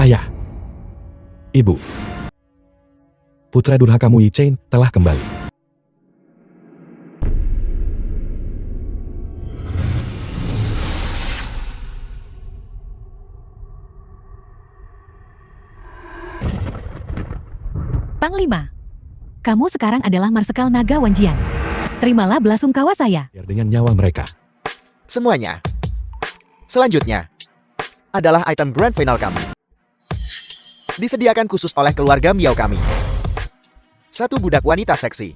Ayah. Ibu. Putra durhakamu Yi Chen telah kembali. Panglima, kamu sekarang adalah Marsekal Naga Wanjian. Terimalah belasungkawa saya. Dengan nyawa mereka. Semuanya. Selanjutnya adalah item grand final kami. Disediakan khusus oleh keluarga Miao kami. Satu budak wanita seksi.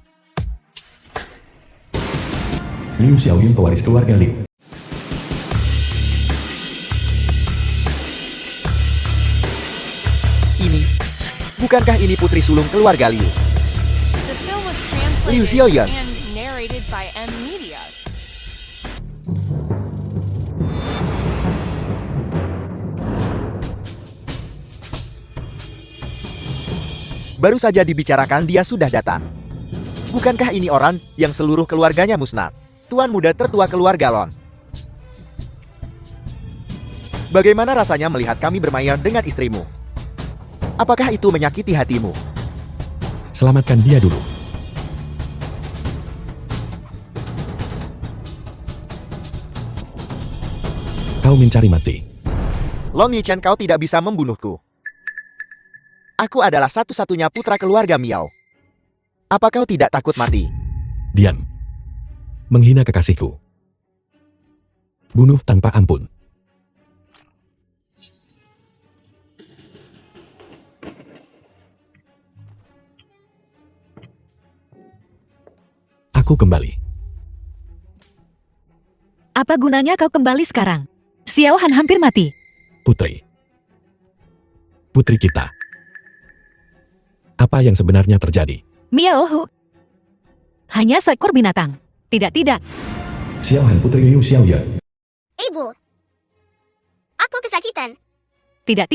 Liu Xiaoyun, pewaris keluarga Liu. Bukankah ini putri sulung keluarga Liu? The film was translated Liu Xiaoyan. and narrated by M Media. Baru saja dibicarakan dia sudah datang. Bukankah ini orang yang seluruh keluarganya musnah? Tuan muda tertua keluarga Lon. Bagaimana rasanya melihat kami bermain dengan istrimu? Apakah itu menyakiti hatimu? Selamatkan dia dulu. Kau mencari mati. Long Yichen, kau tidak bisa membunuhku. Aku adalah satu-satunya putra keluarga Miao. Apa kau tidak takut mati? Diam. Menghina kekasihku. Bunuh tanpa ampun. Aku kembali. Apa gunanya kau kembali sekarang? Xiao Han hampir mati. Putri. Putri kita. Apa yang sebenarnya terjadi? Miao Hu. Hanya seekor binatang. Tidak. Xiao Han, putri Liu Xiaoyun. Ibu. Aku kesakitan. Tidak.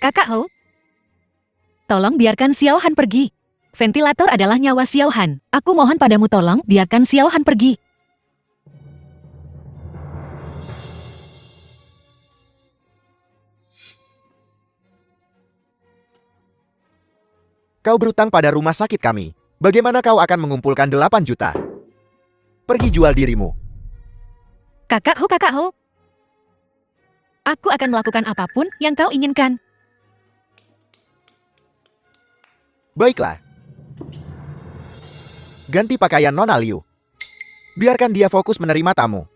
Kakak Hou. Tolong biarkan Xiao Han pergi. Ventilator adalah nyawa Xiao Han. Aku mohon padamu tolong biarkan Xiao Han pergi. Kau berutang pada rumah sakit kami. Bagaimana kau akan mengumpulkan 8 juta? Pergi jual dirimu. Kakak Hou. Aku akan melakukan apapun yang kau inginkan. Baiklah. Ganti pakaian Nona Liu. Biarkan dia fokus menerima tamu.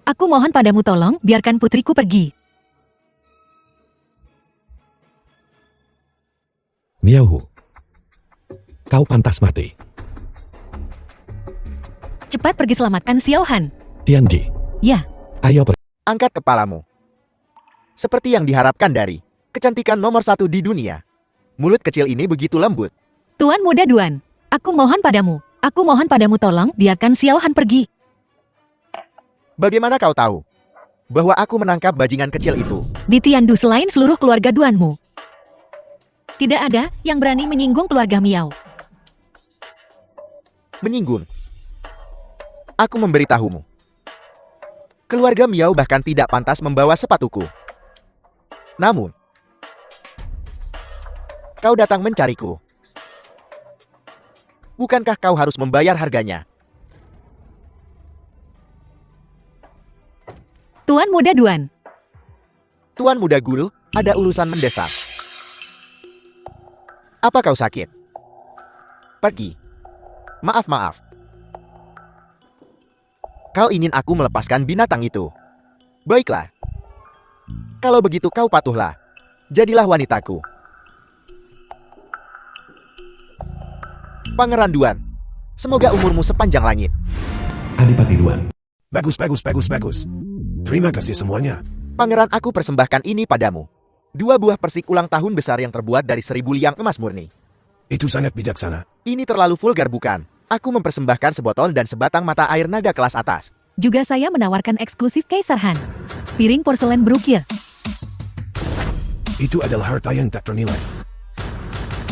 Aku mohon padamu tolong biarkan putriku pergi. Miao Hu. Kau pantas mati. Cepat pergi selamatkan Xiao Han. Tianji. Ya. Ayo pergi. Angkat kepalamu. Seperti yang diharapkan dari kecantikan nomor 1 di dunia. Mulut kecil ini begitu lembut. Tuan muda Duan, aku mohon padamu tolong biarkan Xiao Han pergi. Bagaimana kau tahu bahwa aku menangkap bajingan kecil itu? Di Tiandu selain seluruh keluarga Duanmu, tidak ada yang berani menyinggung keluarga Miao. Menyinggung. Aku memberitahumu. Keluarga Miao bahkan tidak pantas membawa sepatuku. Namun, kau datang mencariku. Bukankah kau harus membayar harganya? Tuan muda Duan, Tuan muda guru, ada urusan mendesak. Apa kau sakit? Pergi. Maaf. Kau ingin aku melepaskan binatang itu? Baiklah. Kalau begitu kau patuhlah. Jadilah wanitaku. Pangeran Duan, semoga umurmu sepanjang langit. Adipati Duan. Bagus. Terima kasih semuanya. Pangeran, aku persembahkan ini padamu. 2 buah persik ulang tahun besar yang terbuat dari 1000 liang emas murni. Itu sangat bijaksana. Ini terlalu vulgar bukan? Aku mempersembahkan sebotol dan sebatang mata air naga kelas atas. juga saya menawarkan eksklusif Kaisar Han. Piring porselen berukir. Itu adalah harta yang tak ternilai.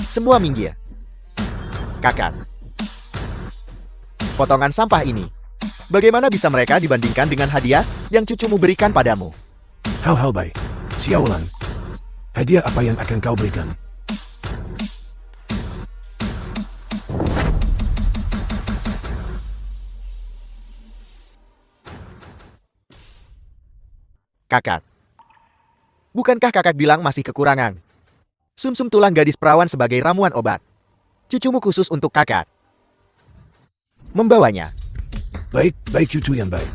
Semua minggir. Kakak. Potongan sampah ini Bagaimana bisa mereka dibandingkan dengan hadiah yang cucumu berikan padamu? Hal-hal baik. Xiaolan. Hadiah apa yang akan kau berikan? Kakak. Bukankah kakak bilang masih kekurangan? Sumsum tulang gadis perawan sebagai ramuan obat. Cucumu khusus untuk kakak. Membawanya. Baik, baik cucu yang baik.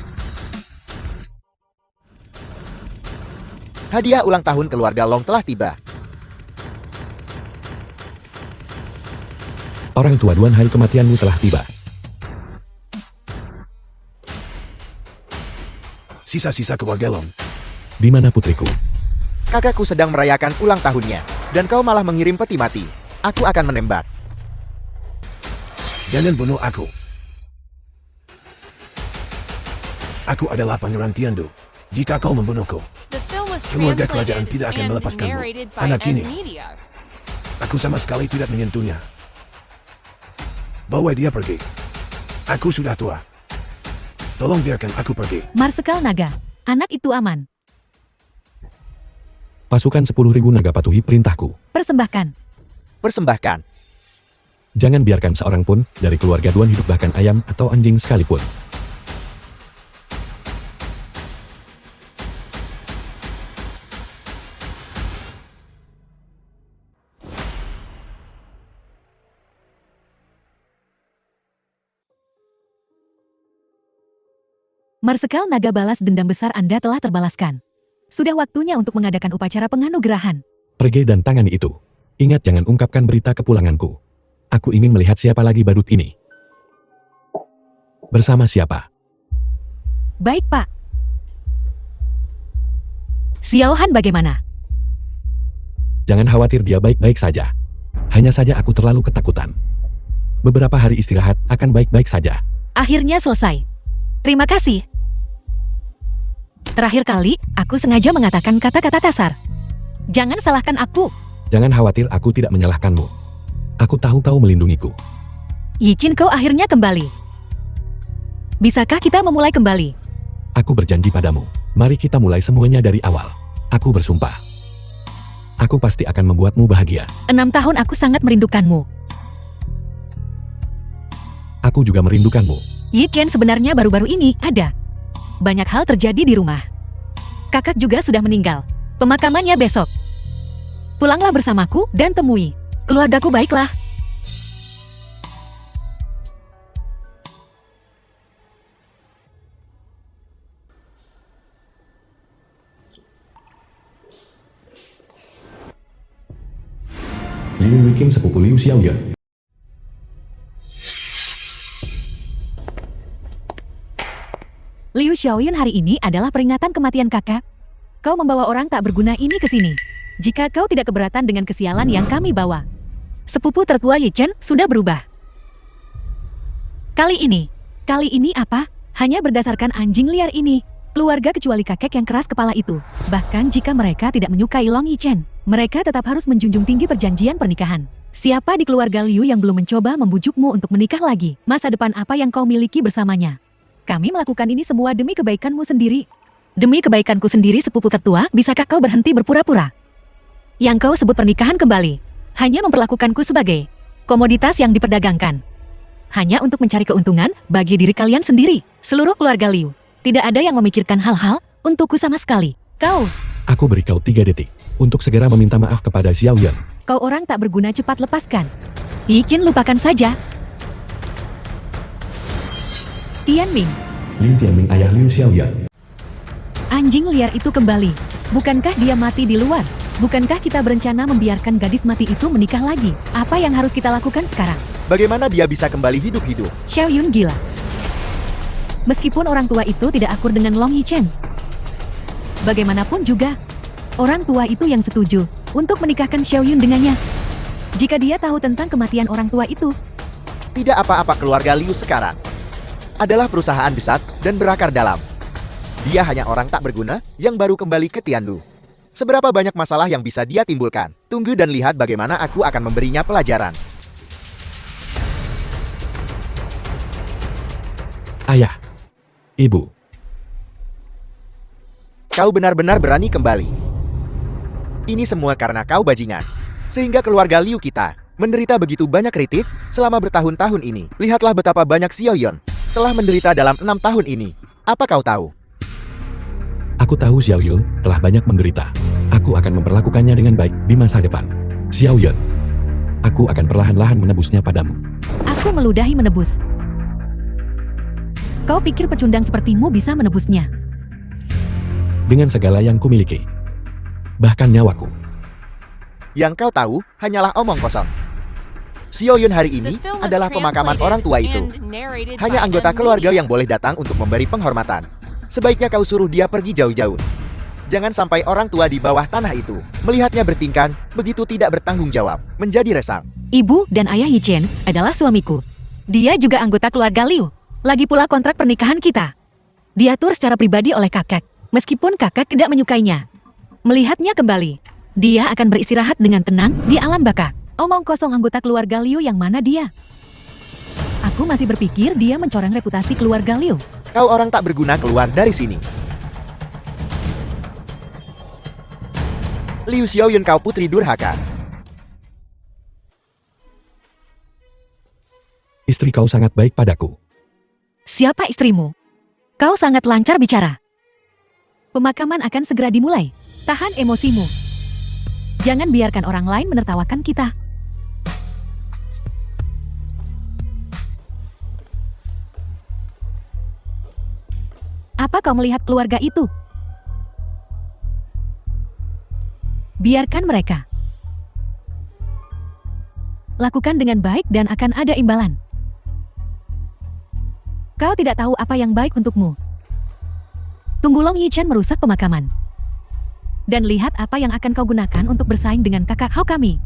Hadiah ulang tahun keluarga Long telah tiba. Orang tua Duan, hari kematianmu telah tiba. Sisa-sisa keluarga Long. Di mana putriku? Kakakku sedang merayakan ulang tahunnya, dan kau malah mengirim peti mati. Aku akan menembak. Jangan bunuh aku. Aku adalah Pangeran Tiandu. Jika kau membunuhku, The film was keluarga kerajaan translated tidak akan and melepaskanmu. narrated by Anak M ini. Media. aku sama sekali tidak menyentuhnya. Bawa dia pergi. Aku sudah tua. Tolong biarkan aku pergi. Marsekal Naga, anak itu aman. Pasukan 10.000 naga patuhi perintahku. Persembahkan. Persembahkan. Jangan biarkan seorang pun dari keluarga Duan hidup, bahkan ayam atau anjing sekalipun. Marsekal Naga, balas dendam besar Anda telah terbalaskan. Sudah waktunya untuk mengadakan upacara penganugerahan. Pergi dan tangani itu. Ingat, jangan ungkapkan berita kepulanganku. Aku ingin melihat siapa lagi badut ini. Bersama siapa? Baik, Pak. Xiaohan bagaimana? Jangan khawatir, dia baik-baik saja. Hanya saja aku terlalu ketakutan. Beberapa hari istirahat akan baik-baik saja. Akhirnya selesai. Terima kasih. Terakhir kali, aku sengaja mengatakan kata-kata kasar. Jangan salahkan aku. Jangan khawatir, aku tidak menyalahkanmu. Aku tahu kau melindungiku. Yichin, kau akhirnya kembali. Bisakah kita memulai kembali? Aku berjanji padamu. Mari kita mulai semuanya dari awal. Aku bersumpah. Aku pasti akan membuatmu bahagia. 6 tahun aku sangat merindukanmu. Aku juga merindukanmu. Yichin, sebenarnya baru-baru ini ada banyak hal terjadi di rumah. Kakak juga sudah meninggal. Pemakamannya besok. Pulanglah bersamaku dan temui keluargaku, baiklah. Liu Wiking, sepupu Liu Xiaoyan. Liu Xiaoyun, hari ini adalah peringatan kematian kakak. Kau membawa orang tak berguna ini ke sini. Jika kau tidak keberatan dengan kesialan yang kami bawa. Sepupu tertua Yichin sudah berubah. Kali ini apa? Hanya berdasarkan anjing liar ini. Keluarga kecuali kakek yang keras kepala itu. Bahkan jika mereka tidak menyukai Long Yichin, mereka tetap harus menjunjung tinggi perjanjian pernikahan. Siapa di keluarga Liu yang belum mencoba membujukmu untuk menikah lagi? Masa depan apa yang kau miliki bersamanya? Kami melakukan ini semua demi kebaikanmu sendiri. Demi kebaikanku sendiri, sepupu tertua, bisakah kau berhenti berpura-pura? Yang kau sebut pernikahan kembali, hanya memperlakukanku sebagai komoditas yang diperdagangkan. Hanya untuk mencari keuntungan bagi diri kalian sendiri. Seluruh keluarga Liu, tidak ada yang memikirkan hal-hal untukku sama sekali. Kau Aku beri kau 3 detik untuk segera meminta maaf kepada Xiaoyan. Kau orang tak berguna, cepat lepaskan. Yichin, lupakan saja. Tianming, Lin Tianming, ayah Liu Xiaoyan. anjing liar itu kembali. Bukankah dia mati di luar? Bukankah kita berencana membiarkan gadis mati itu menikah lagi? Apa yang harus kita lakukan sekarang? Bagaimana dia bisa kembali hidup-hidup? Xiaoyun gila. Meskipun orang tua itu tidak akur dengan Long Yichin, bagaimanapun juga, orang tua itu yang setuju untuk menikahkan Xiaoyun dengannya. Jika dia tahu tentang kematian orang tua itu, Tidak apa-apa, keluarga Liu sekarang adalah perusahaan besar dan berakar dalam. Dia hanya orang tak berguna yang baru kembali ke Tiandu. Seberapa banyak masalah yang bisa dia timbulkan? Tunggu dan lihat bagaimana aku akan memberinya pelajaran. Ayah, Ibu, Kau benar-benar berani kembali. Ini semua karena kau bajingan. Sehingga keluarga Liu kita menderita begitu banyak kritik selama bertahun-tahun ini. Lihatlah betapa banyak Xiaoyun telah menderita dalam 6 tahun ini. Apa kau tahu? aku tahu Xiaoyun telah banyak menderita. Aku akan memperlakukannya dengan baik di masa depan. Xiaoyun, aku akan perlahan-lahan menebusnya padamu. Aku meludahi menebus. Kau pikir pecundang sepertimu bisa menebusnya? Dengan segala yang kumiliki. Bahkan nyawaku. Yang kau tahu hanyalah omong kosong. Xiaoyun hari The ini film was adalah pemakaman orang tua itu. translated and narrated Hanya by anggota M keluarga Media. yang boleh datang untuk memberi penghormatan. Sebaiknya kau suruh dia pergi jauh-jauh. Jangan sampai orang tua di bawah tanah itu melihatnya bertingkah begitu tidak bertanggung jawab, menjadi resah. Ibu dan ayah Yichen adalah suamiku. Dia juga anggota keluarga Liu. Lagi pula kontrak pernikahan kita. Diatur secara pribadi oleh kakek, meskipun kakek tidak menyukainya. Melihatnya kembali, dia akan beristirahat dengan tenang di alam baka. Omong kosong anggota keluarga Liu yang mana dia? Aku masih berpikir dia mencoreng reputasi keluarga Liu. Kau orang tak berguna, keluar dari sini. Liu Xiaoyun, kau putri durhaka. Istri kau sangat baik padaku. Siapa istrimu? Kau sangat lancar bicara. Pemakaman akan segera dimulai. Tahan emosimu. Jangan biarkan orang lain menertawakan kita. Apa kau melihat keluarga itu? Biarkan mereka. Lakukan dengan baik dan akan ada imbalan. Kau tidak tahu apa yang baik untukmu. Tunggu Long Yichen merusak pemakaman. Dan lihat apa yang akan kau gunakan untuk bersaing dengan kakak Hao kami.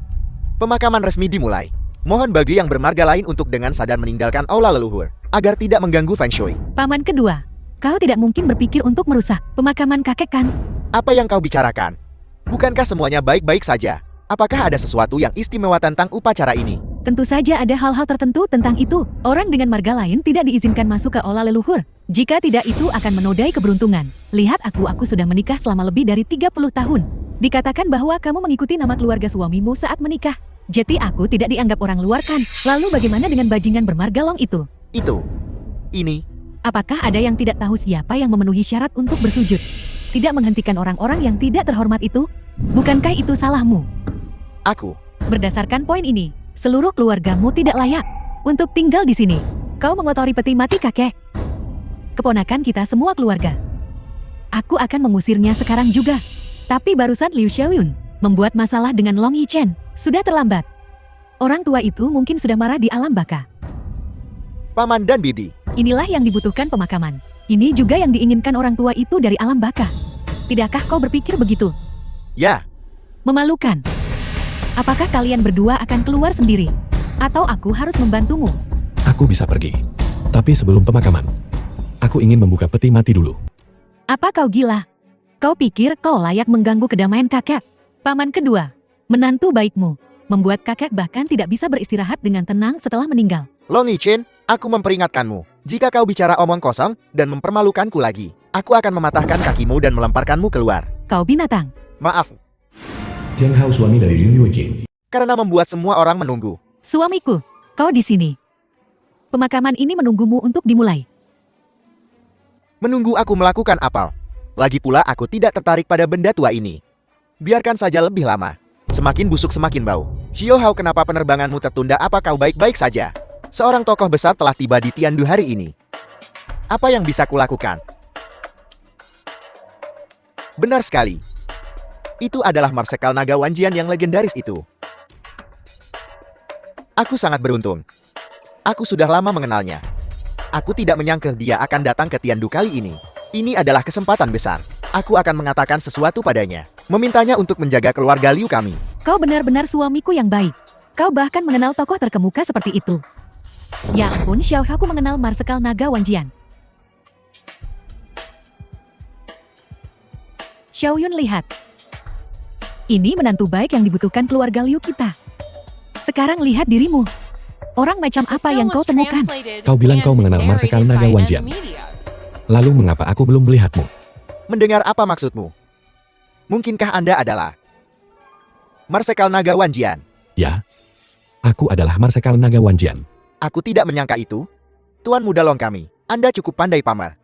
Pemakaman resmi dimulai. Mohon bagi yang bermarga lain untuk dengan sadar meninggalkan aula leluhur, agar tidak mengganggu Feng Shui. Paman kedua, kau tidak mungkin berpikir untuk merusak pemakaman kakek kan? Apa yang kau bicarakan? Bukankah semuanya baik-baik saja? Apakah ada sesuatu yang istimewa tentang upacara ini? Tentu saja ada hal-hal tertentu tentang itu. Orang dengan marga lain tidak diizinkan masuk ke aula leluhur. Jika tidak, itu akan menodai keberuntungan. Lihat aku sudah menikah selama lebih dari 30 tahun. Dikatakan bahwa kamu mengikuti nama keluarga suamimu saat menikah. Jadi aku tidak dianggap orang luar kan? Lalu bagaimana dengan bajingan bermarga Long itu? Ini, Apakah ada yang tidak tahu siapa yang memenuhi syarat untuk bersujud? Tidak menghentikan orang-orang yang tidak terhormat itu? Bukankah itu salahmu? aku. Berdasarkan poin ini, seluruh keluargamu tidak layak untuk tinggal di sini. Kau mengotori peti mati kakek. Keponakan kita semua keluarga. Aku akan mengusirnya sekarang juga. Tapi barusan Liu Xiaoyun membuat masalah dengan Long Yichen. Sudah terlambat. Orang tua itu mungkin sudah marah di alam baka. Paman dan bibi. Inilah yang dibutuhkan pemakaman. Ini juga yang diinginkan orang tua itu dari alam baka. Tidakkah kau berpikir begitu? Ya, Memalukan. Apakah kalian berdua akan keluar sendiri? Atau aku harus membantumu? Aku bisa pergi. Tapi sebelum pemakaman, aku ingin membuka peti mati dulu. Apa kau gila? Kau pikir kau layak mengganggu kedamaian kakek? Paman kedua, menantu baikmu, membuat kakek bahkan tidak bisa beristirahat dengan tenang setelah meninggal. Long Yichen, aku memperingatkanmu. Jika kau bicara omong kosong dan mempermalukanku lagi, aku akan mematahkan kakimu dan melemparkanmu keluar. Kau binatang. Maaf, Jiang Hao suami dari Liu Yueqing. karena membuat semua orang menunggu. Suamiku, kau di sini. Pemakaman ini menunggumu untuk dimulai. Menunggu aku melakukan apa? Lagi pula aku tidak tertarik pada benda tua ini. Biarkan saja lebih lama. Semakin busuk semakin bau. Xiao Hao, kenapa penerbanganmu tertunda? Apa kau baik-baik saja? Seorang tokoh besar telah tiba di Tiandu hari ini. Apa yang bisa kulakukan? Benar sekali. Itu adalah Marsekal Naga Wanjian yang legendaris itu. Aku sangat beruntung. Aku sudah lama mengenalnya. Aku tidak menyangka dia akan datang ke Tiandu kali ini. Ini adalah kesempatan besar. Aku akan mengatakan sesuatu padanya. Memintanya untuk menjaga keluarga Liu kami. Kau benar-benar suamiku yang baik. Kau bahkan mengenal tokoh terkemuka seperti itu. Ya ampun, Xiao Hao, aku mengenal Marsekal Naga Wanjian. Xiaoyun, lihat. Ini menantu baik yang dibutuhkan keluarga Liu kita. Sekarang lihat dirimu. Orang macam The apa film yang kau was temukan? translated Kau bilang kau and mengenal Marsekal narrated Naga by M Wanjian. Media. Lalu mengapa aku belum melihatmu? Mendengar apa maksudmu? Mungkinkah Anda adalah Marsekal Naga Wanjian? Ya, aku adalah Marsekal Naga Wanjian. Aku tidak menyangka itu. Tuan Muda Long kami, Anda cukup pandai pamer.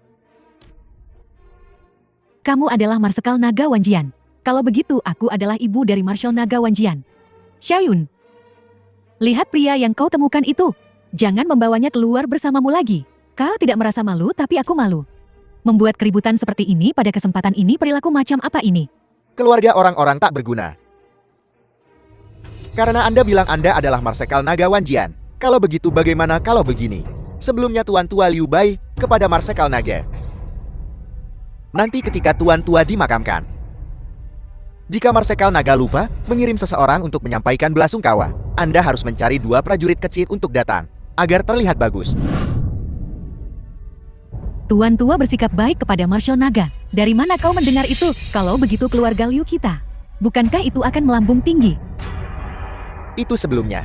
Kamu adalah Marsekal Naga Wanjian. Kalau begitu, aku adalah ibu dari Marshal Naga Wanjian. Xiaoyun, lihat pria yang kau temukan itu. Jangan membawanya keluar bersamamu lagi. Kau tidak merasa malu, tapi aku malu. Membuat keributan seperti ini pada kesempatan ini, perilaku macam apa ini? Keluarga orang-orang tak berguna. Karena Anda bilang Anda adalah Marsekal Naga Wanjian. Kalau begitu bagaimana kalau begini? Sebelumnya Tuan Tua Liu Bai kepada Marsekal Naga. Nanti ketika Tuan Tua dimakamkan. Jika Marsekal Naga lupa mengirim seseorang untuk menyampaikan belasungkawa, Anda harus mencari 2 prajurit kecil untuk datang, agar terlihat bagus. Tuan Tua bersikap baik kepada Marshal Naga. Dari mana kau mendengar itu? Kalau begitu keluarga Liu kita, bukankah itu akan melambung tinggi? Itu sebelumnya.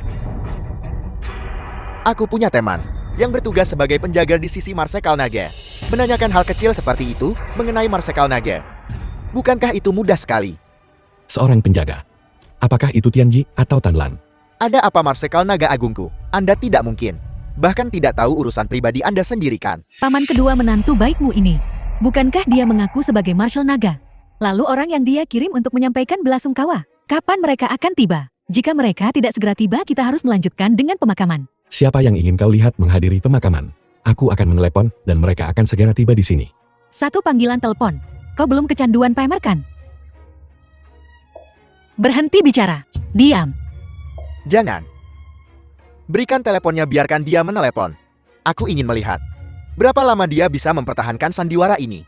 Aku punya teman yang bertugas sebagai penjaga di sisi Marsekal Naga. Menanyakan hal kecil seperti itu mengenai Marsekal Naga. Bukankah itu mudah sekali? Seorang penjaga. Apakah itu Tianji atau Tanlan? Ada apa Marsekal Naga Agungku? Anda tidak mungkin. Bahkan tidak tahu urusan pribadi Anda sendiri kan? Paman kedua menantu baikmu ini. Bukankah dia mengaku sebagai Marshal Naga? Lalu orang yang dia kirim untuk menyampaikan belasungkawa, kapan mereka akan tiba? Jika mereka tidak segera tiba, kita harus melanjutkan dengan pemakaman. Siapa yang ingin kau lihat menghadiri pemakaman? Aku akan menelepon dan mereka akan segera tiba di sini. Satu panggilan telepon. Kau belum kecanduan pamer kan? Berhenti bicara. Diam. Jangan. Berikan teleponnya, biarkan dia menelepon. Aku ingin melihat berapa lama dia bisa mempertahankan sandiwara ini.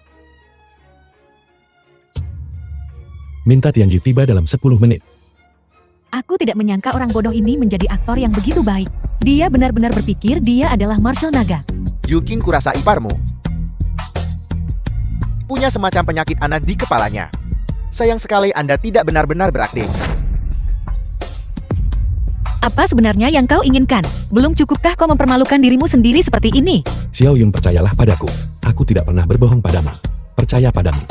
Minta Tianji tiba dalam 10 menit. Aku tidak menyangka orang bodoh ini menjadi aktor yang begitu baik. Dia benar-benar berpikir dia adalah Marshal Naga. Yukin kurasa iparmu punya semacam penyakit anak di kepalanya. Sayang sekali Anda tidak benar-benar berakting. Apa sebenarnya yang kau inginkan? Belum cukupkah kau mempermalukan dirimu sendiri seperti ini? Xiaoyun, percayalah padaku. Aku tidak pernah berbohong padamu. Percaya padamu.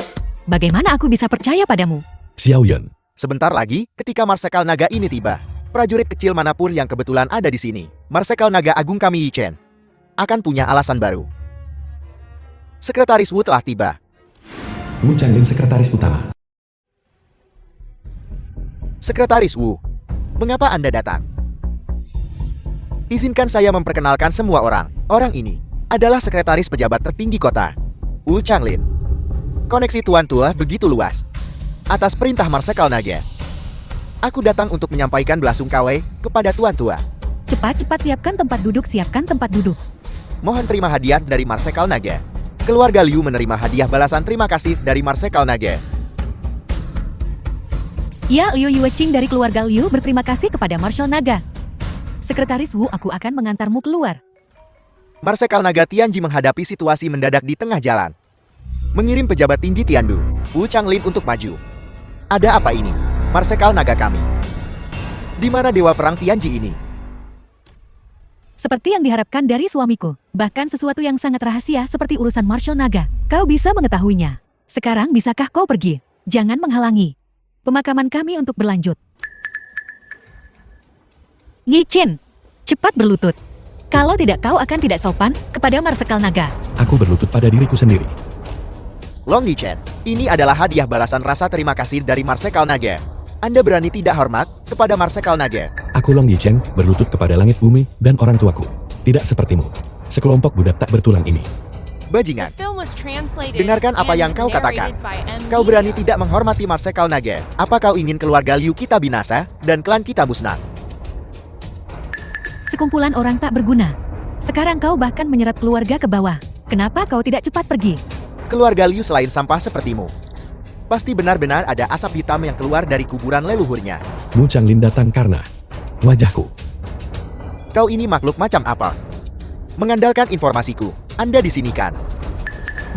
Bagaimana aku bisa percaya padamu? Xiaoyun. Sebentar lagi, ketika Marsekal Naga ini tiba, prajurit kecil manapun yang kebetulan ada di sini, Marsekal Naga Agung kami Yi Chen, akan punya alasan baru. Sekretaris Wu telah tiba. Wu Changlin, sekretaris utama. Sekretaris Wu, mengapa Anda datang? Izinkan saya memperkenalkan semua orang. Orang ini adalah sekretaris pejabat tertinggi kota, Wu Changlin. Koneksi Tuan Tua begitu luas. Atas perintah Marsekal Naga, aku datang untuk menyampaikan belasungkawa kepada Tuan Tua. Cepat-cepat siapkan tempat duduk, siapkan tempat duduk. Mohon terima hadiah dari Marsekal Naga. Keluarga Liu menerima hadiah balasan terima kasih dari Marsekal Naga. Ya, Liu Yueqing dari keluarga Liu berterima kasih kepada Marshal Naga. Sekretaris Wu, aku akan mengantarmu keluar. Marsekal Naga Tianji menghadapi situasi mendadak di tengah jalan. Mengirim pejabat tinggi Tiandu, Wu Changlin untuk maju. Ada apa ini? Marsekal Naga kami. Di mana dewa perang Tianji ini? Seperti yang diharapkan dari suamiku. Bahkan sesuatu yang sangat rahasia seperti urusan Marshal Naga. Kau bisa mengetahuinya. Sekarang bisakah kau pergi? Jangan menghalangi pemakaman kami untuk berlanjut. Yi Chen, cepat berlutut. Kalau tidak kau akan tidak sopan kepada Marsekal Naga. Aku berlutut pada diriku sendiri. Long Yi Chen, ini adalah hadiah balasan rasa terima kasih dari Marsekal Naga. Anda berani tidak hormat kepada Marsekal Naga. Aku Long Yi Chen berlutut kepada langit bumi dan orang tuaku. Tidak sepertimu. Sekelompok budak tak bertulang ini. Bajingan, The film was translated dengarkan apa and yang kau katakan. narrated by M. Kau berani Media. tidak menghormati Marsekal Naga. Apa kau ingin keluarga Liu kita binasa dan klan kita musnah? Sekumpulan orang tak berguna. Sekarang kau bahkan menyeret keluarga ke bawah. Kenapa kau tidak cepat pergi? Keluarga Liu selain sampah sepertimu. Pasti benar-benar ada asap hitam yang keluar dari kuburan leluhurnya. Wu Changlin datang karena wajahku. Kau ini makhluk macam apa? Mengandalkan informasiku, Anda di sini kan?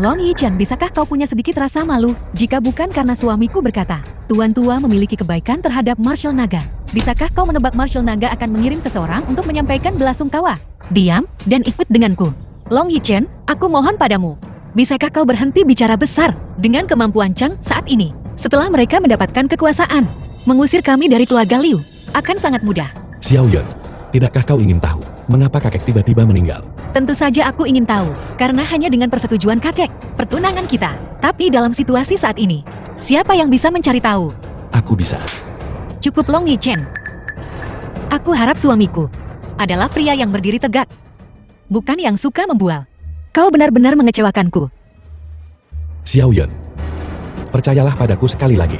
Long Yi Chen, bisakah kau punya sedikit rasa malu? Jika bukan karena suamiku berkata, Tuan Tua memiliki kebaikan terhadap Marshal Naga. Bisakah kau menebak Marshal Naga akan mengirim seseorang untuk menyampaikan belasungkawa? Diam dan ikut denganku. Long Yi Chen, aku mohon padamu. Bisakah kau berhenti bicara besar dengan kemampuan Chang saat ini? Setelah mereka mendapatkan kekuasaan, mengusir kami dari keluarga Liu akan sangat mudah. Xiao Yun, tidakkah kau ingin tahu mengapa kakek tiba-tiba meninggal? Tentu saja aku ingin tahu, karena hanya dengan persetujuan kakek, pertunangan kita. Tapi dalam situasi saat ini, siapa yang bisa mencari tahu? Aku bisa. Cukup Long Yichen. Aku harap suamiku adalah pria yang berdiri tegak, bukan yang suka membual. Kau benar-benar mengecewakanku. Xiao Yun, percayalah padaku sekali lagi.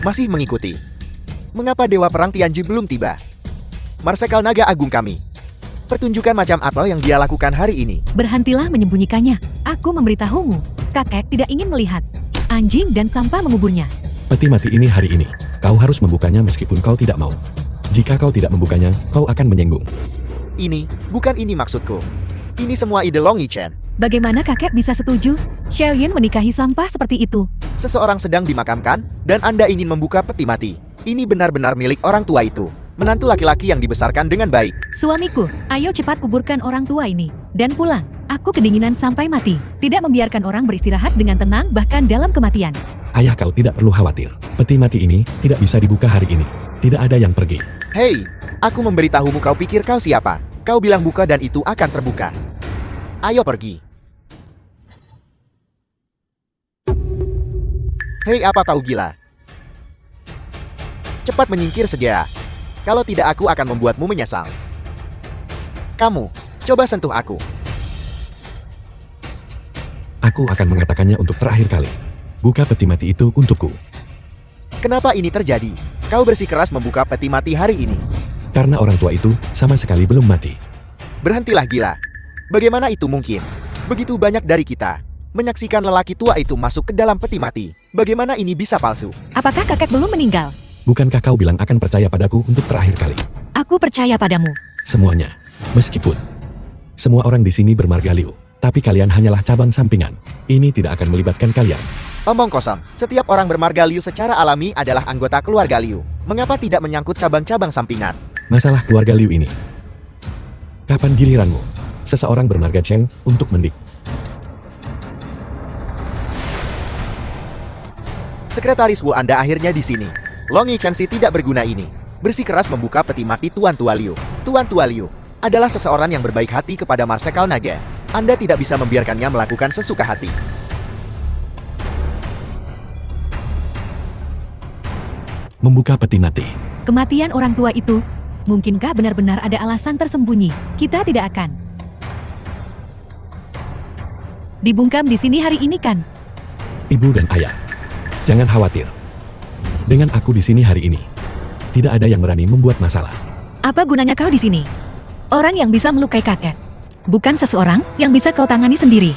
Masih mengikuti. Mengapa Dewa Perang Tianji belum tiba? Marsekal Naga Agung kami. Pertunjukan macam apa yang dia lakukan hari ini? Berhentilah menyembunyikannya. Aku memberitahumu, kakek tidak ingin melihat anjing dan sampah menguburnya. Peti mati ini hari ini. Kau harus membukanya meskipun kau tidak mau. Jika kau tidak membukanya, kau akan menyinggung. Bukan ini maksudku. Ini semua ide Long Yichen. Bagaimana kakek bisa setuju? Xiao Yun menikahi sampah seperti itu. Seseorang sedang dimakamkan, dan Anda ingin membuka peti mati. Ini benar-benar milik orang tua itu. Menantu laki-laki yang dibesarkan dengan baik. Suamiku, ayo cepat kuburkan orang tua ini. Dan pulang. Aku kedinginan sampai mati. Tidak membiarkan orang beristirahat dengan tenang bahkan dalam kematian. Ayah kau tidak perlu khawatir. Peti mati ini tidak bisa dibuka hari ini. Tidak ada yang pergi. Hei, aku memberitahumu kau pikir kau siapa? Kau bilang buka dan itu akan terbuka. Ayo pergi. Hei, apa kau gila? Cepat menyingkir segera. Kalau tidak aku akan membuatmu menyesal. Kamu, coba sentuh aku. Aku akan mengatakannya untuk terakhir kali. Buka peti mati itu untukku. Kenapa ini terjadi? Kau bersikeras membuka peti mati hari ini. Karena orang tua itu sama sekali belum mati. Berhentilah gila. Bagaimana itu mungkin? Begitu banyak dari kita menyaksikan lelaki tua itu masuk ke dalam peti mati. Bagaimana ini bisa palsu? Apakah kakek belum meninggal? Bukankah kau bilang akan percaya padaku untuk terakhir kali? Aku percaya padamu. Semuanya. Meskipun semua orang di sini bermarga Liu, tapi kalian hanyalah cabang sampingan. Ini tidak akan melibatkan kalian. Omong kosong. Setiap orang bermarga Liu secara alami adalah anggota keluarga Liu. Mengapa tidak menyangkut cabang-cabang sampingan? Masalah keluarga Liu ini. Kapan giliranmu? Seseorang bermarga Cheng untuk mendik. Sekretaris Wu Anda akhirnya di sini. Long Yichen si tidak berguna ini bersikeras membuka peti mati Tuan Tua Liu. Tuan Tua Liu adalah seseorang yang berbaik hati kepada Marsekal Naga. Anda tidak bisa membiarkannya melakukan sesuka hati. Membuka peti mati. Kematian orang tua itu, mungkinkah benar-benar ada alasan tersembunyi? Kita tidak akan dibungkam di sini hari ini kan? Ibu dan ayah, jangan khawatir. Dengan aku di sini hari ini, tidak ada yang berani membuat masalah. Apa gunanya kau di sini? Orang yang bisa melukai kakek, bukan seseorang yang bisa kau tangani sendiri.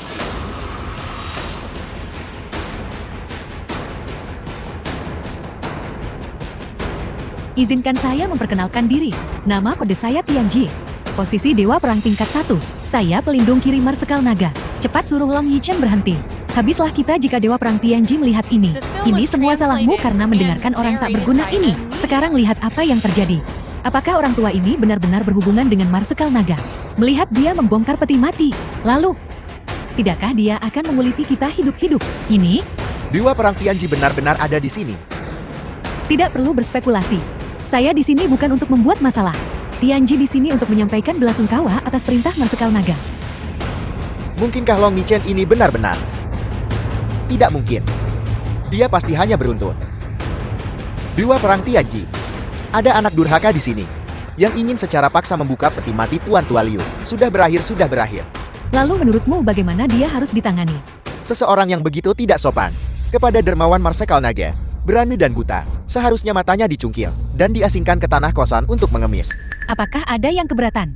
Izinkan saya memperkenalkan diri. Nama kode saya Tianji. Posisi Dewa Perang tingkat 1. Saya pelindung kiri Marsekal Naga. Cepat suruh Long Yichen berhenti. Habislah kita jika Dewa Perang Tianji melihat ini. Ini semua salahmu karena mendengarkan orang tak berguna ini. Sekarang lihat apa yang terjadi. Apakah orang tua ini benar-benar berhubungan dengan Marsekal Naga? Melihat dia membongkar peti mati. Lalu, tidakkah dia akan menguliti kita hidup-hidup? Ini Dewa Perang Tianji benar-benar ada di sini. tidak perlu berspekulasi. Saya di sini bukan untuk membuat masalah. Tianji di sini untuk menyampaikan belasungkawa atas perintah Marsekal Naga. Mungkinkah Long Yichen ini benar-benar? Tidak mungkin. Dia pasti hanya beruntun. Dewa Perang Tianji. Ada anak durhaka di sini yang ingin secara paksa membuka peti mati Tuan Tua Liu. Sudah berakhir, sudah berakhir. Lalu menurutmu bagaimana dia harus ditangani? Seseorang yang begitu tidak sopan kepada dermawan Marsekal Naga, berani dan buta, seharusnya matanya dicungkil dan diasingkan ke tanah kosan untuk mengemis. Apakah ada yang keberatan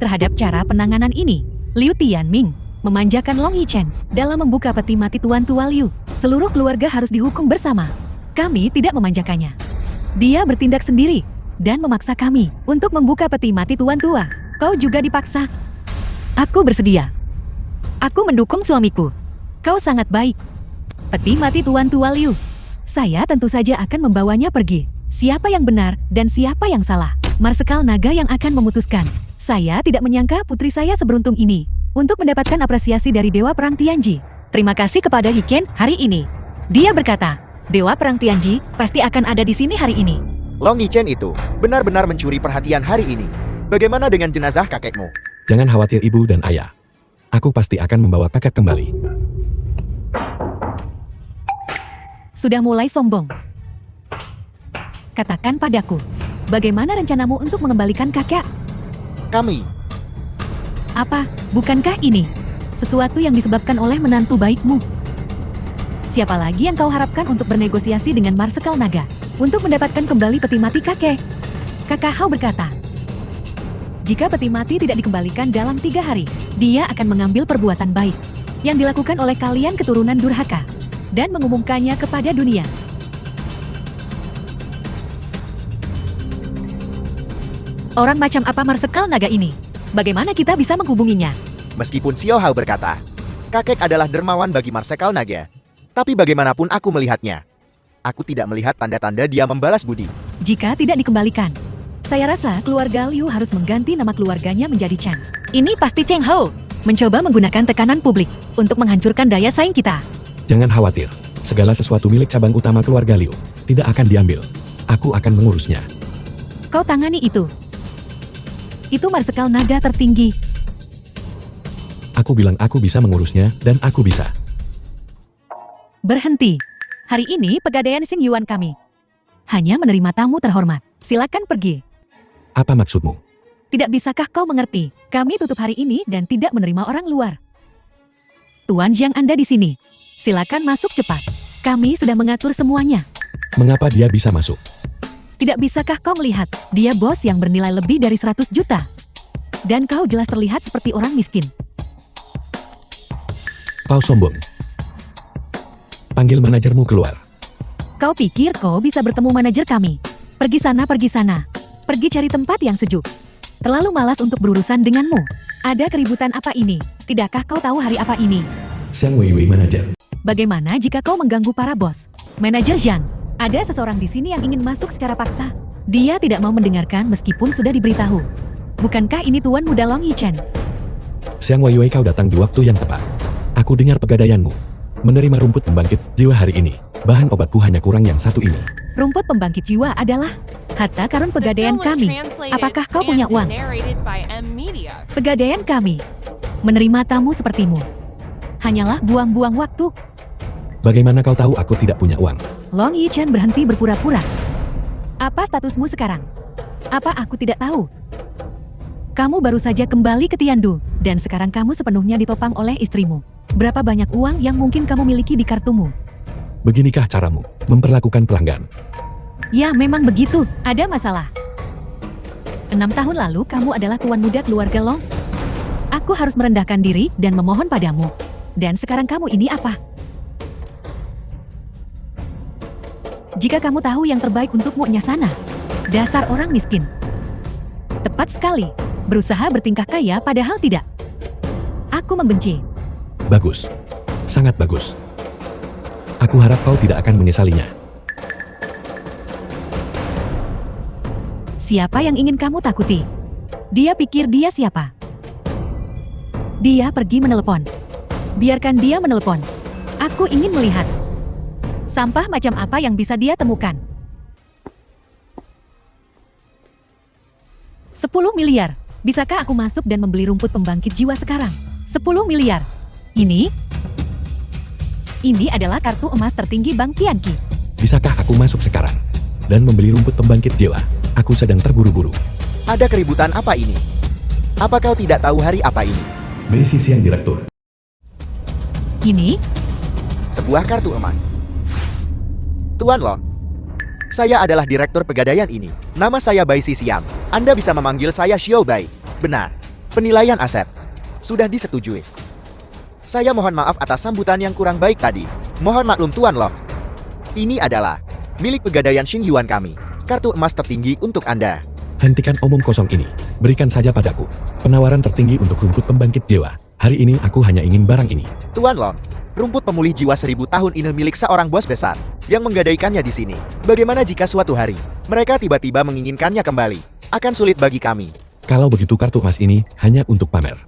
terhadap cara penanganan ini? Liu Tianming memanjakan Long Yichen dalam membuka peti mati Tuan Tua Liu. Seluruh keluarga harus dihukum bersama. Kami tidak memanjakannya. Dia bertindak sendiri dan memaksa kami untuk membuka peti mati Tuan Tua. Kau juga dipaksa. Aku bersedia. Aku mendukung suamiku. Kau sangat baik. Peti mati Tuan Tua Liu. Saya tentu saja akan membawanya pergi. Siapa yang benar dan siapa yang salah? Marsekal Naga yang akan memutuskan. Saya tidak menyangka putri saya seberuntung ini untuk mendapatkan apresiasi dari Dewa Perang Tianji. Terima kasih kepada Hiken hari ini. Dia berkata, Dewa Perang Tianji pasti akan ada di sini hari ini. Long Yichen itu benar-benar mencuri perhatian hari ini. Bagaimana dengan jenazah kakekmu? Jangan khawatir ibu dan ayah. Aku pasti akan membawa kakek kembali. Sudah mulai sombong. Katakan padaku, bagaimana rencanamu untuk mengembalikan kakek? Kami, Apa, bukankah ini sesuatu yang disebabkan oleh menantu baikmu? Siapa lagi yang kau harapkan untuk bernegosiasi dengan Marsekal Naga untuk mendapatkan kembali peti mati kakek? Kakak Hao berkata, jika peti mati tidak dikembalikan dalam 3 hari, dia akan mengambil perbuatan baik yang dilakukan oleh kalian keturunan durhaka dan mengumumkannya kepada dunia. Orang macam apa Marsekal Naga ini? Bagaimana kita bisa menghubunginya? meskipun Xiao Hao berkata, kakek adalah dermawan bagi Marsekal Naga. Tapi bagaimanapun aku melihatnya, aku tidak melihat tanda-tanda dia membalas budi. Jika tidak dikembalikan, saya rasa keluarga Liu harus mengganti nama keluarganya menjadi Chen. Ini pasti Cheng Hao mencoba menggunakan tekanan publik untuk menghancurkan daya saing kita. Jangan khawatir, segala sesuatu milik cabang utama keluarga Liu tidak akan diambil. Aku akan mengurusnya. Kau tangani itu. Itu Marsekal Naga tertinggi. Aku bilang aku bisa mengurusnya, dan aku bisa. Berhenti. Hari ini pegadaian Xing Yuan kami hanya menerima tamu terhormat. Silakan pergi. Apa maksudmu? Tidak bisakah kau mengerti? Kami tutup hari ini dan tidak menerima orang luar. Tuan Jiang Anda di sini. Silakan masuk cepat. Kami sudah mengatur semuanya. Mengapa dia bisa masuk? Tidak bisakah kau melihat, dia bos yang bernilai lebih dari 100 juta. Dan kau jelas terlihat seperti orang miskin. Kau sombong. Panggil manajermu keluar. Kau pikir kau bisa bertemu manajer kami? Pergi sana, pergi sana. Pergi cari tempat yang sejuk. Terlalu malas untuk berurusan denganmu. Ada keributan apa ini? Tidakkah kau tahu hari apa ini? Xiang Weiwei manajer. Bagaimana jika kau mengganggu para bos? Manajer Zhang, ada seseorang di sini yang ingin masuk secara paksa. Dia tidak mau mendengarkan meskipun sudah diberitahu. Bukankah ini Tuan Muda Long Yichen? Xiang Weiwei, kau datang di waktu yang tepat. Aku dengar pegadaianmu. Menerima rumput pembangkit jiwa hari ini. Bahan obatku hanya kurang yang satu ini. Rumput pembangkit jiwa adalah harta karun The pegadaian film was kami. translated Apakah kau punya and uang? narrated by M Media. Pegadaian kami menerima tamu sepertimu hanyalah buang-buang waktu. Bagaimana kau tahu aku tidak punya uang? Long Yichen berhenti berpura-pura. Apa statusmu sekarang? Apa aku tidak tahu? Kamu baru saja kembali ke Tiandu, dan sekarang kamu sepenuhnya ditopang oleh istrimu. Berapa banyak uang yang mungkin kamu miliki di kartumu? Beginikah caramu memperlakukan pelanggan? Ya, memang begitu. Ada masalah. 6 tahun lalu kamu adalah tuan muda keluarga Long. Aku harus merendahkan diri dan memohon padamu. Dan sekarang kamu ini apa? Jika kamu tahu yang terbaik untukmu nyasana. Dasar orang miskin. Tepat sekali. Berusaha bertingkah kaya padahal tidak. Aku membenci. Bagus. Sangat bagus. Aku harap kau tidak akan menyesalinya. Siapa yang ingin kamu takuti? Dia pikir dia siapa? Dia pergi menelepon. Biarkan dia menelepon. Aku ingin melihat. Sampah macam apa yang bisa dia temukan? 10 miliar. Bisakah aku masuk dan membeli rumput pembangkit jiwa sekarang? 10 miliar. Ini adalah kartu emas tertinggi Bank Tianqi. Bisakah aku masuk sekarang dan membeli rumput pembangkit jiwa? Aku sedang terburu-buru. Ada keributan apa ini? Apa kau tidak tahu hari apa ini? Messi Siang Direktur. Ini Sebuah kartu emas. Tuan Long, saya adalah direktur pegadaian ini. Nama saya Bai Xisiam. Anda bisa memanggil saya Xiao Bai. Benar. Penilaian aset sudah disetujui. Saya mohon maaf atas sambutan yang kurang baik tadi. Mohon maklum Tuan Long. Ini adalah milik pegadaian Xing Yuan kami. Kartu emas tertinggi untuk Anda. Hentikan omong kosong ini. Berikan saja padaku. Penawaran tertinggi untuk rumput pembangkit jiwa. Hari ini aku hanya ingin barang ini. Tuan Long, rumput pemulih jiwa 1000 tahun ini milik seorang bos besar yang menggadaikannya di sini. Bagaimana jika suatu hari mereka tiba-tiba menginginkannya kembali? Akan sulit bagi kami. Kalau begitu kartu emas ini hanya untuk pamer.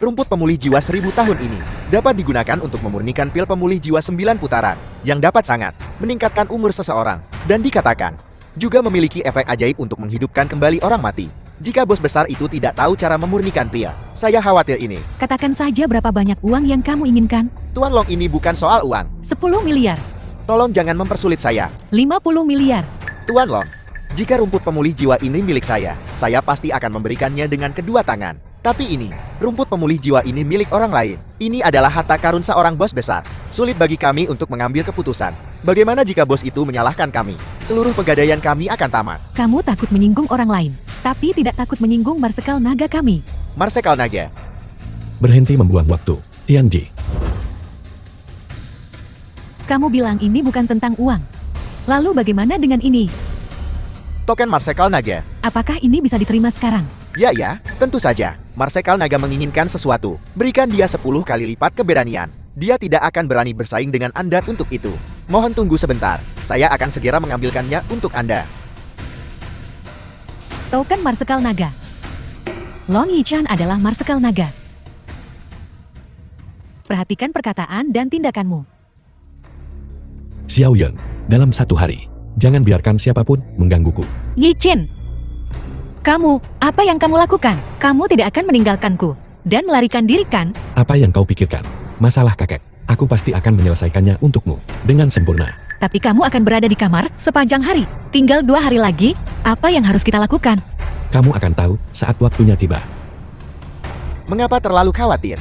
Rumput pemulih jiwa 1000 tahun ini dapat digunakan untuk memurnikan pil pemulih jiwa 9 putaran yang dapat sangat meningkatkan umur seseorang dan dikatakan juga memiliki efek ajaib untuk menghidupkan kembali orang mati. Jika bos besar itu tidak tahu cara memurnikan pil, saya khawatir ini. Katakan saja berapa banyak uang yang kamu inginkan. Tuan Long, ini bukan soal uang. 10 miliar, Tolong jangan mempersulit saya. 50 miliar. Tuan Long, jika rumput pemulih jiwa ini milik saya pasti akan memberikannya dengan kedua tangan. Tapi ini, rumput pemulih jiwa ini milik orang lain. Ini adalah harta karun seorang bos besar. Sulit bagi kami untuk mengambil keputusan. Bagaimana jika bos itu menyalahkan kami? Seluruh pegadaian kami akan tamat. Kamu takut menyinggung orang lain, tapi tidak takut menyinggung Marsekal Naga kami. Marsekal Naga, Berhenti membuang waktu. Tianji. Kamu bilang ini bukan tentang uang. Lalu bagaimana dengan ini? token Marsekal Naga. Apakah ini bisa diterima sekarang? Ya, tentu saja. Marsekal Naga menginginkan sesuatu. Berikan dia 10 kali lipat keberanian. Dia tidak akan berani bersaing dengan Anda untuk itu. Mohon tunggu sebentar. Saya akan segera mengambilkannya untuk Anda. Token Marsekal Naga. Long Yichan adalah Marsekal Naga. Perhatikan perkataan dan tindakanmu. Xiao Yun, dalam 1 hari, jangan biarkan siapapun menggangguku. Yichin! Kamu, apa yang kamu lakukan? Kamu tidak akan meninggalkanku dan melarikan diri kan? Apa yang kau pikirkan? Masalah kakek, aku pasti akan menyelesaikannya untukmu dengan sempurna. Tapi kamu akan berada di kamar sepanjang hari. Tinggal 2 hari lagi, apa yang harus kita lakukan? Kamu akan tahu saat waktunya tiba. Mengapa terlalu khawatir?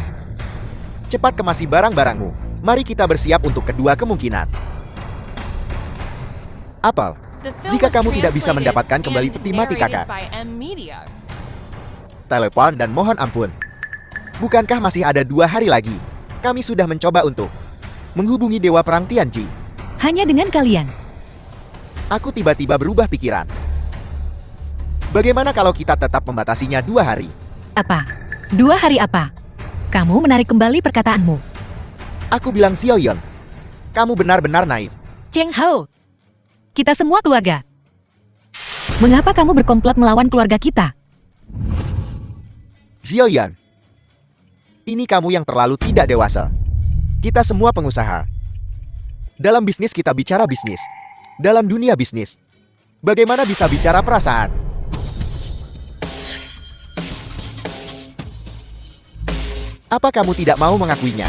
Cepat kemasi barang-barangmu. Mari kita bersiap untuk kedua kemungkinan. Apel, The film jika was kamu tidak bisa translated mendapatkan kembali and peti mati narrated kakak, by M Media. telepon dan mohon ampun. Bukankah masih ada 2 hari lagi? Kami sudah mencoba untuk menghubungi Dewa Perang Tianji. Hanya dengan kalian. Aku tiba-tiba berubah pikiran. Bagaimana kalau kita tetap membatasinya 2 hari? Apa? 2 hari apa? Kamu menarik kembali perkataanmu. Aku bilang Xiao Yun. Kamu benar-benar naif. Cheng Hao. Kita semua keluarga. Mengapa kamu berkomplot melawan keluarga kita? Xiao Yun. Ini kamu yang terlalu tidak dewasa. Kita semua pengusaha. Dalam bisnis kita bicara bisnis. Dalam dunia bisnis, bagaimana bisa bicara perasaan? Apa kamu tidak mau mengakuinya?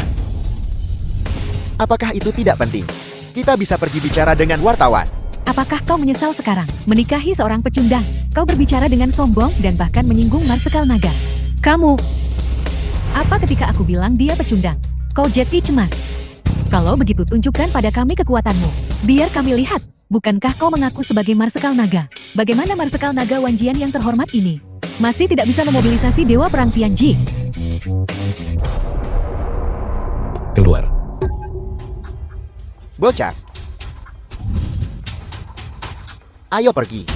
Apakah itu tidak penting? Kita bisa pergi bicara dengan wartawan. Apakah kau menyesal sekarang menikahi seorang pecundang? Kau berbicara dengan sombong dan bahkan menyinggung Marsekal Naga. Kamu. Apa ketika aku bilang dia pecundang? Kau jadi cemas. Kalau begitu tunjukkan pada kami kekuatanmu. Biar kami lihat. Bukankah kau mengaku sebagai Marsekal Naga? Bagaimana Marsekal Naga Wanjian yang terhormat ini masih tidak bisa memobilisasi Dewa Perang Tianji? Keluar. Bocah. Ayo pergi.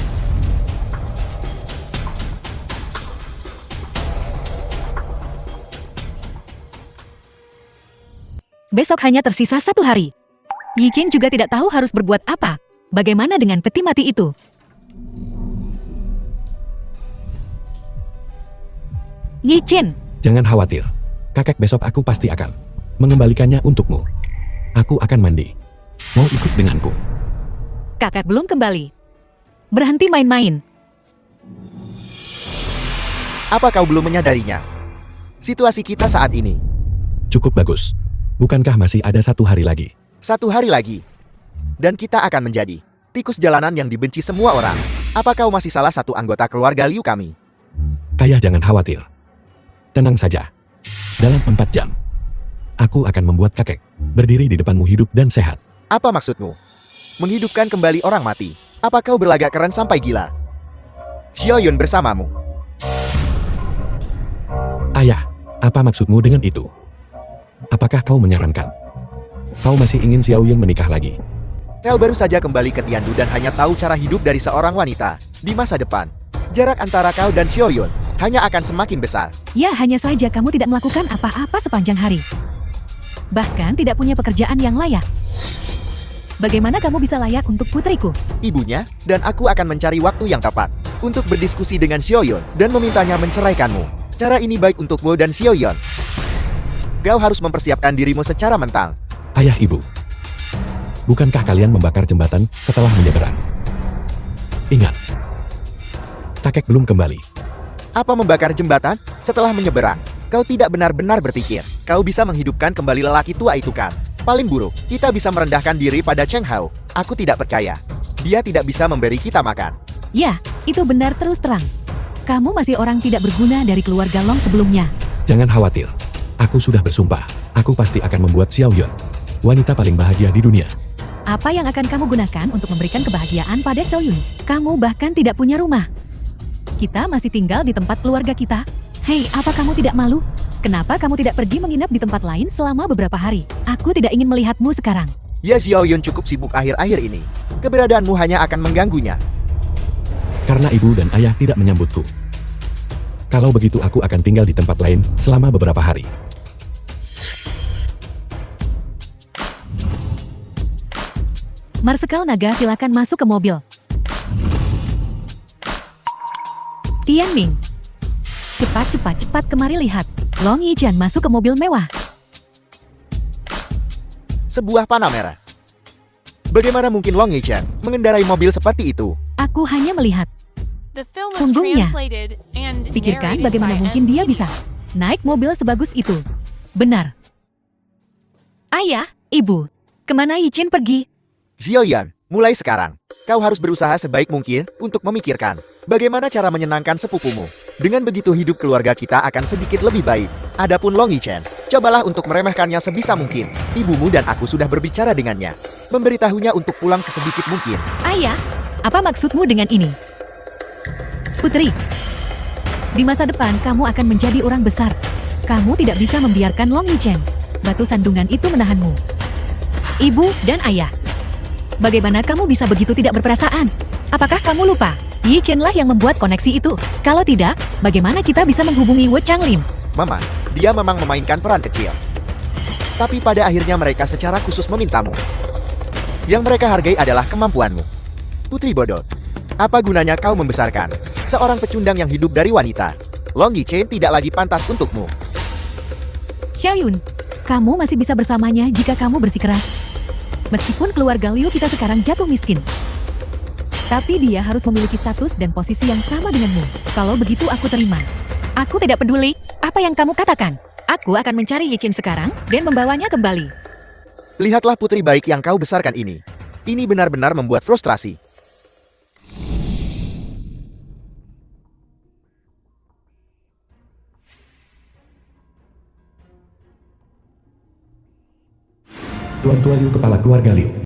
Besok hanya tersisa 1 hari. Yikin juga tidak tahu harus berbuat apa. Bagaimana dengan peti mati itu? Yichin, Jangan khawatir. Kakek besok aku pasti akan mengembalikannya untukmu. Aku akan mandi. Mau ikut denganku? kakak belum kembali. Berhenti main-main. Apa kau belum menyadarinya? Situasi kita saat ini. Cukup bagus. Bukankah masih ada 1 hari lagi? 1 hari lagi. Dan kita akan menjadi tikus jalanan yang dibenci semua orang. Apa kau masih salah satu anggota keluarga Liu kami? Kayah jangan khawatir. Tenang saja. Dalam 4 jam, aku akan membuat kakek berdiri di depanmu hidup dan sehat. Apa maksudmu? Menghidupkan kembali orang mati. Apa kau berlagak keren sampai gila? Xiao Yun bersamamu. Ayah, apa maksudmu dengan itu? Apakah kau menyarankan kau masih ingin Xiao Yun menikah lagi? Kau baru saja kembali ke Tiandu dan hanya tahu cara hidup dari seorang wanita. Di masa depan, jarak antara kau dan Xiao Yun hanya akan semakin besar. Ya, hanya saja kamu tidak melakukan apa-apa sepanjang hari. Bahkan tidak punya pekerjaan yang layak. Bagaimana kamu bisa layak untuk putriku? Ibunya dan aku akan mencari waktu yang tepat untuk berdiskusi dengan Xiao Yun dan memintanya menceraikanmu. Cara ini baik untukmu dan Xiao Yun. Kau harus mempersiapkan dirimu secara mental. Ayah ibu. Bukankah kalian membakar jembatan setelah menyeberang? Ingat. Kakek belum kembali. Apa membakar jembatan setelah menyeberang? Kau tidak benar-benar berpikir. Kau bisa menghidupkan kembali lelaki tua itu kan? Paling buruk, kita bisa merendahkan diri pada Cheng Hao. Aku tidak percaya. Dia tidak bisa memberi kita makan. Ya, itu benar terus terang. Kamu masih orang tidak berguna dari keluarga Long sebelumnya. Jangan khawatir. Aku sudah bersumpah. Aku pasti akan membuat Xiao Yun wanita paling bahagia di dunia. Apa yang akan kamu gunakan untuk memberikan kebahagiaan pada Xiao Yun? Kamu bahkan tidak punya rumah. Kita masih tinggal di tempat keluarga kita. Hei, apa kamu tidak malu? Kenapa kamu tidak pergi menginap di tempat lain selama beberapa hari? Aku tidak ingin melihatmu sekarang. Ya, Xiao Yun cukup sibuk akhir-akhir ini. Keberadaanmu hanya akan mengganggunya. Karena ibu dan ayah tidak menyambutku. Kalau begitu aku akan tinggal di tempat lain selama beberapa hari. Marsekal Naga, silakan masuk ke mobil. Tianming. Cepat, kemari lihat. Long Yichan masuk ke mobil mewah. Sebuah panah merah. Bagaimana mungkin Long Yichan mengendarai mobil seperti itu? Aku hanya melihat. The film was Punggungnya. translated and Pikirkan narrated bagaimana by mungkin M dia Media. bisa naik mobil sebagus itu. Benar. Ayah, ibu, kemana Yichin pergi? Xiao Yan, mulai sekarang, kau harus berusaha sebaik mungkin untuk memikirkan bagaimana cara menyenangkan sepupumu. Dengan begitu hidup keluarga kita akan sedikit lebih baik. Adapun Long Yichan, cobalah untuk meremehkannya sebisa mungkin. Ibumu dan aku sudah berbicara dengannya. Memberitahunya untuk pulang sesedikit mungkin. Ayah, apa maksudmu dengan ini? Putri, di masa depan kamu akan menjadi orang besar. Kamu tidak bisa membiarkan Long Yichan, batu sandungan itu menahanmu. Ibu dan ayah, bagaimana kamu bisa begitu tidak berperasaan? Apakah kamu lupa? Yichan lah yang membuat koneksi itu. Kalau tidak, bagaimana kita bisa menghubungi Wu Changlin? Mama, dia memang memainkan peran kecil. Tapi pada akhirnya mereka secara khusus memintamu. Yang mereka hargai adalah kemampuanmu. Putri bodoh, apa gunanya kau membesarkan seorang pecundang yang hidup dari wanita? Long Yichan tidak lagi pantas untukmu. Xiao Yun, kamu masih bisa bersamanya jika kamu bersikeras. Meskipun keluarga Liu kita sekarang jatuh miskin. Tapi dia harus memiliki status dan posisi yang sama denganmu. Kalau begitu aku terima. Aku tidak peduli apa yang kamu katakan. Aku akan mencari Yichin sekarang dan membawanya kembali. Lihatlah putri baik yang kau besarkan ini. Ini benar-benar membuat frustrasi. Tuan-tuan Liu, kepala keluarga Liu.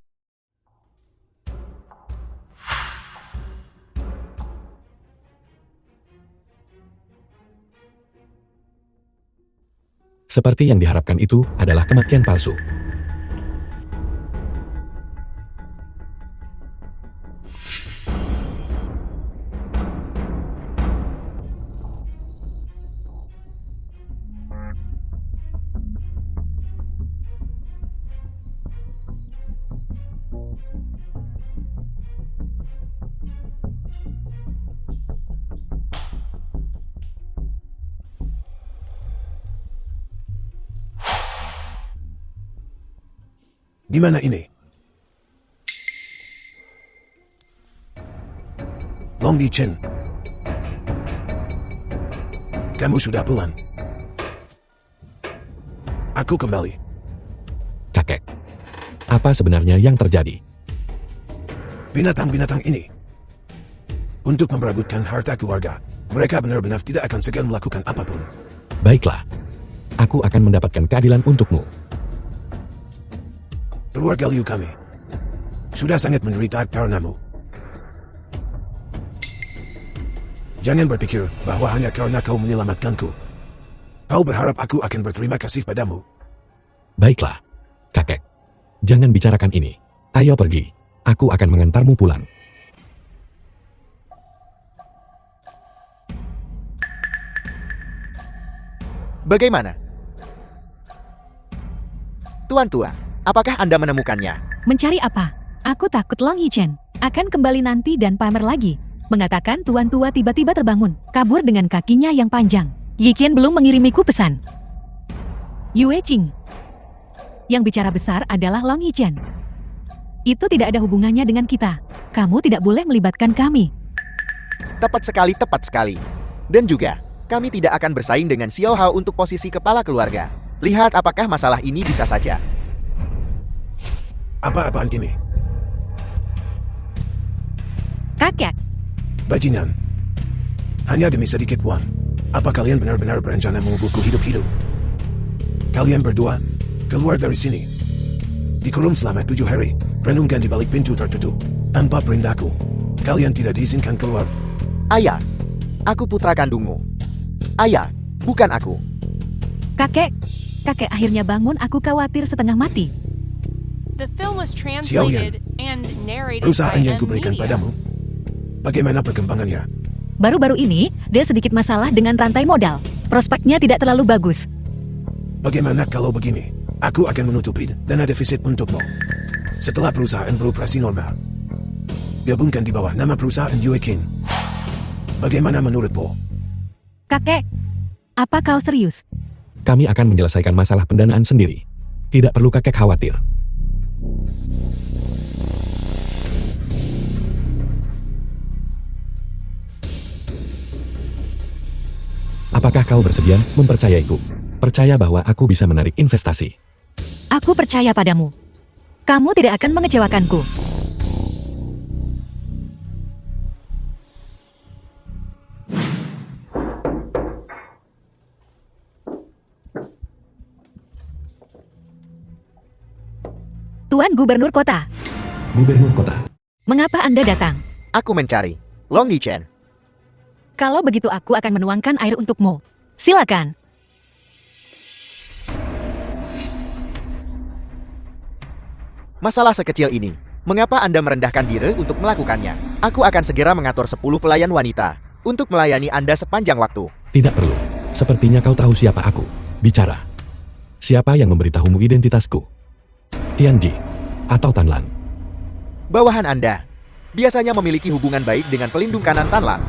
Seperti yang diharapkan itu adalah kematian palsu. Di mana ini? Long Yichan. Kamu sudah pulang. Aku kembali. Kakek, apa sebenarnya yang terjadi? Binatang-binatang ini. Untuk memperebutkan harta keluarga, mereka benar-benar tidak akan segan melakukan apapun. Baiklah, aku akan mendapatkan keadilan untukmu. Keluarga Liu kami sudah sangat menderita karenamu. Jangan berpikir bahwa hanya karena kau menyelamatkanku. Kau berharap aku akan berterima kasih padamu. Baiklah, kakek. Jangan bicarakan ini. Ayo pergi. Aku akan mengantarmu pulang. Bagaimana? Tuan tua, apakah Anda menemukannya? Mencari apa? Aku takut Long Yichan akan kembali nanti dan pamer lagi. Mengatakan tuan tua tiba-tiba terbangun, kabur dengan kakinya yang panjang. Yichan belum mengirimiku pesan. Yue Qing. Yang bicara besar adalah Long Yichen. Itu tidak ada hubungannya dengan kita. Kamu tidak boleh melibatkan kami. Tepat sekali, tepat sekali. Dan juga, kami tidak akan bersaing dengan Xiao Hao untuk posisi kepala keluarga. Lihat apakah masalah ini bisa saja. Apa-apaan ini? Kakek, Bajingan. Hanya demi sedikit uang. Apa kalian benar-benar berencana menguburku hidup-hidup? Kalian berdua, keluar dari sini. Dikurung selama 7 hari. Renungkan di balik pintu tertutup. Tanpa perintahku. Kalian tidak diizinkan keluar. Ayah, aku putra kandungmu. Ayah, bukan aku. kakek akhirnya bangun. Aku khawatir setengah mati. The film was translated and narrated Perusahaan by yang kuberikan M-Media. padamu. Bagaimana perkembangannya? Baru-baru ini, dia sedikit masalah dengan rantai modal. Prospeknya tidak terlalu bagus. Bagaimana kalau begini? Aku akan menutupi dana defisit untukmu. Setelah perusahaan beroperasi normal. Gabungkan di bawah nama perusahaan Yue Qing. Bagaimana menurutmu? Kakek, apa kau serius? Kami akan menyelesaikan masalah pendanaan sendiri. Tidak perlu kakek khawatir. Apakah kau bersedia mempercayaiku? Percaya bahwa aku bisa menarik investasi. Aku percaya padamu. Kamu tidak akan mengecewakanku. Tuan Gubernur Kota, Gubernur kota. mengapa Anda datang? Aku mencari Long Yichen. Kalau begitu aku akan menuangkan air untukmu. Silakan. Masalah sekecil ini. Mengapa Anda merendahkan diri untuk melakukannya? Aku akan segera mengatur 10 pelayan wanita untuk melayani Anda sepanjang waktu. Tidak perlu. Sepertinya kau tahu siapa aku. Bicara. Siapa yang memberitahumu identitasku? Tianji atau Tanlan? Bawahan Anda biasanya memiliki hubungan baik dengan pelindung kanan Tanlan.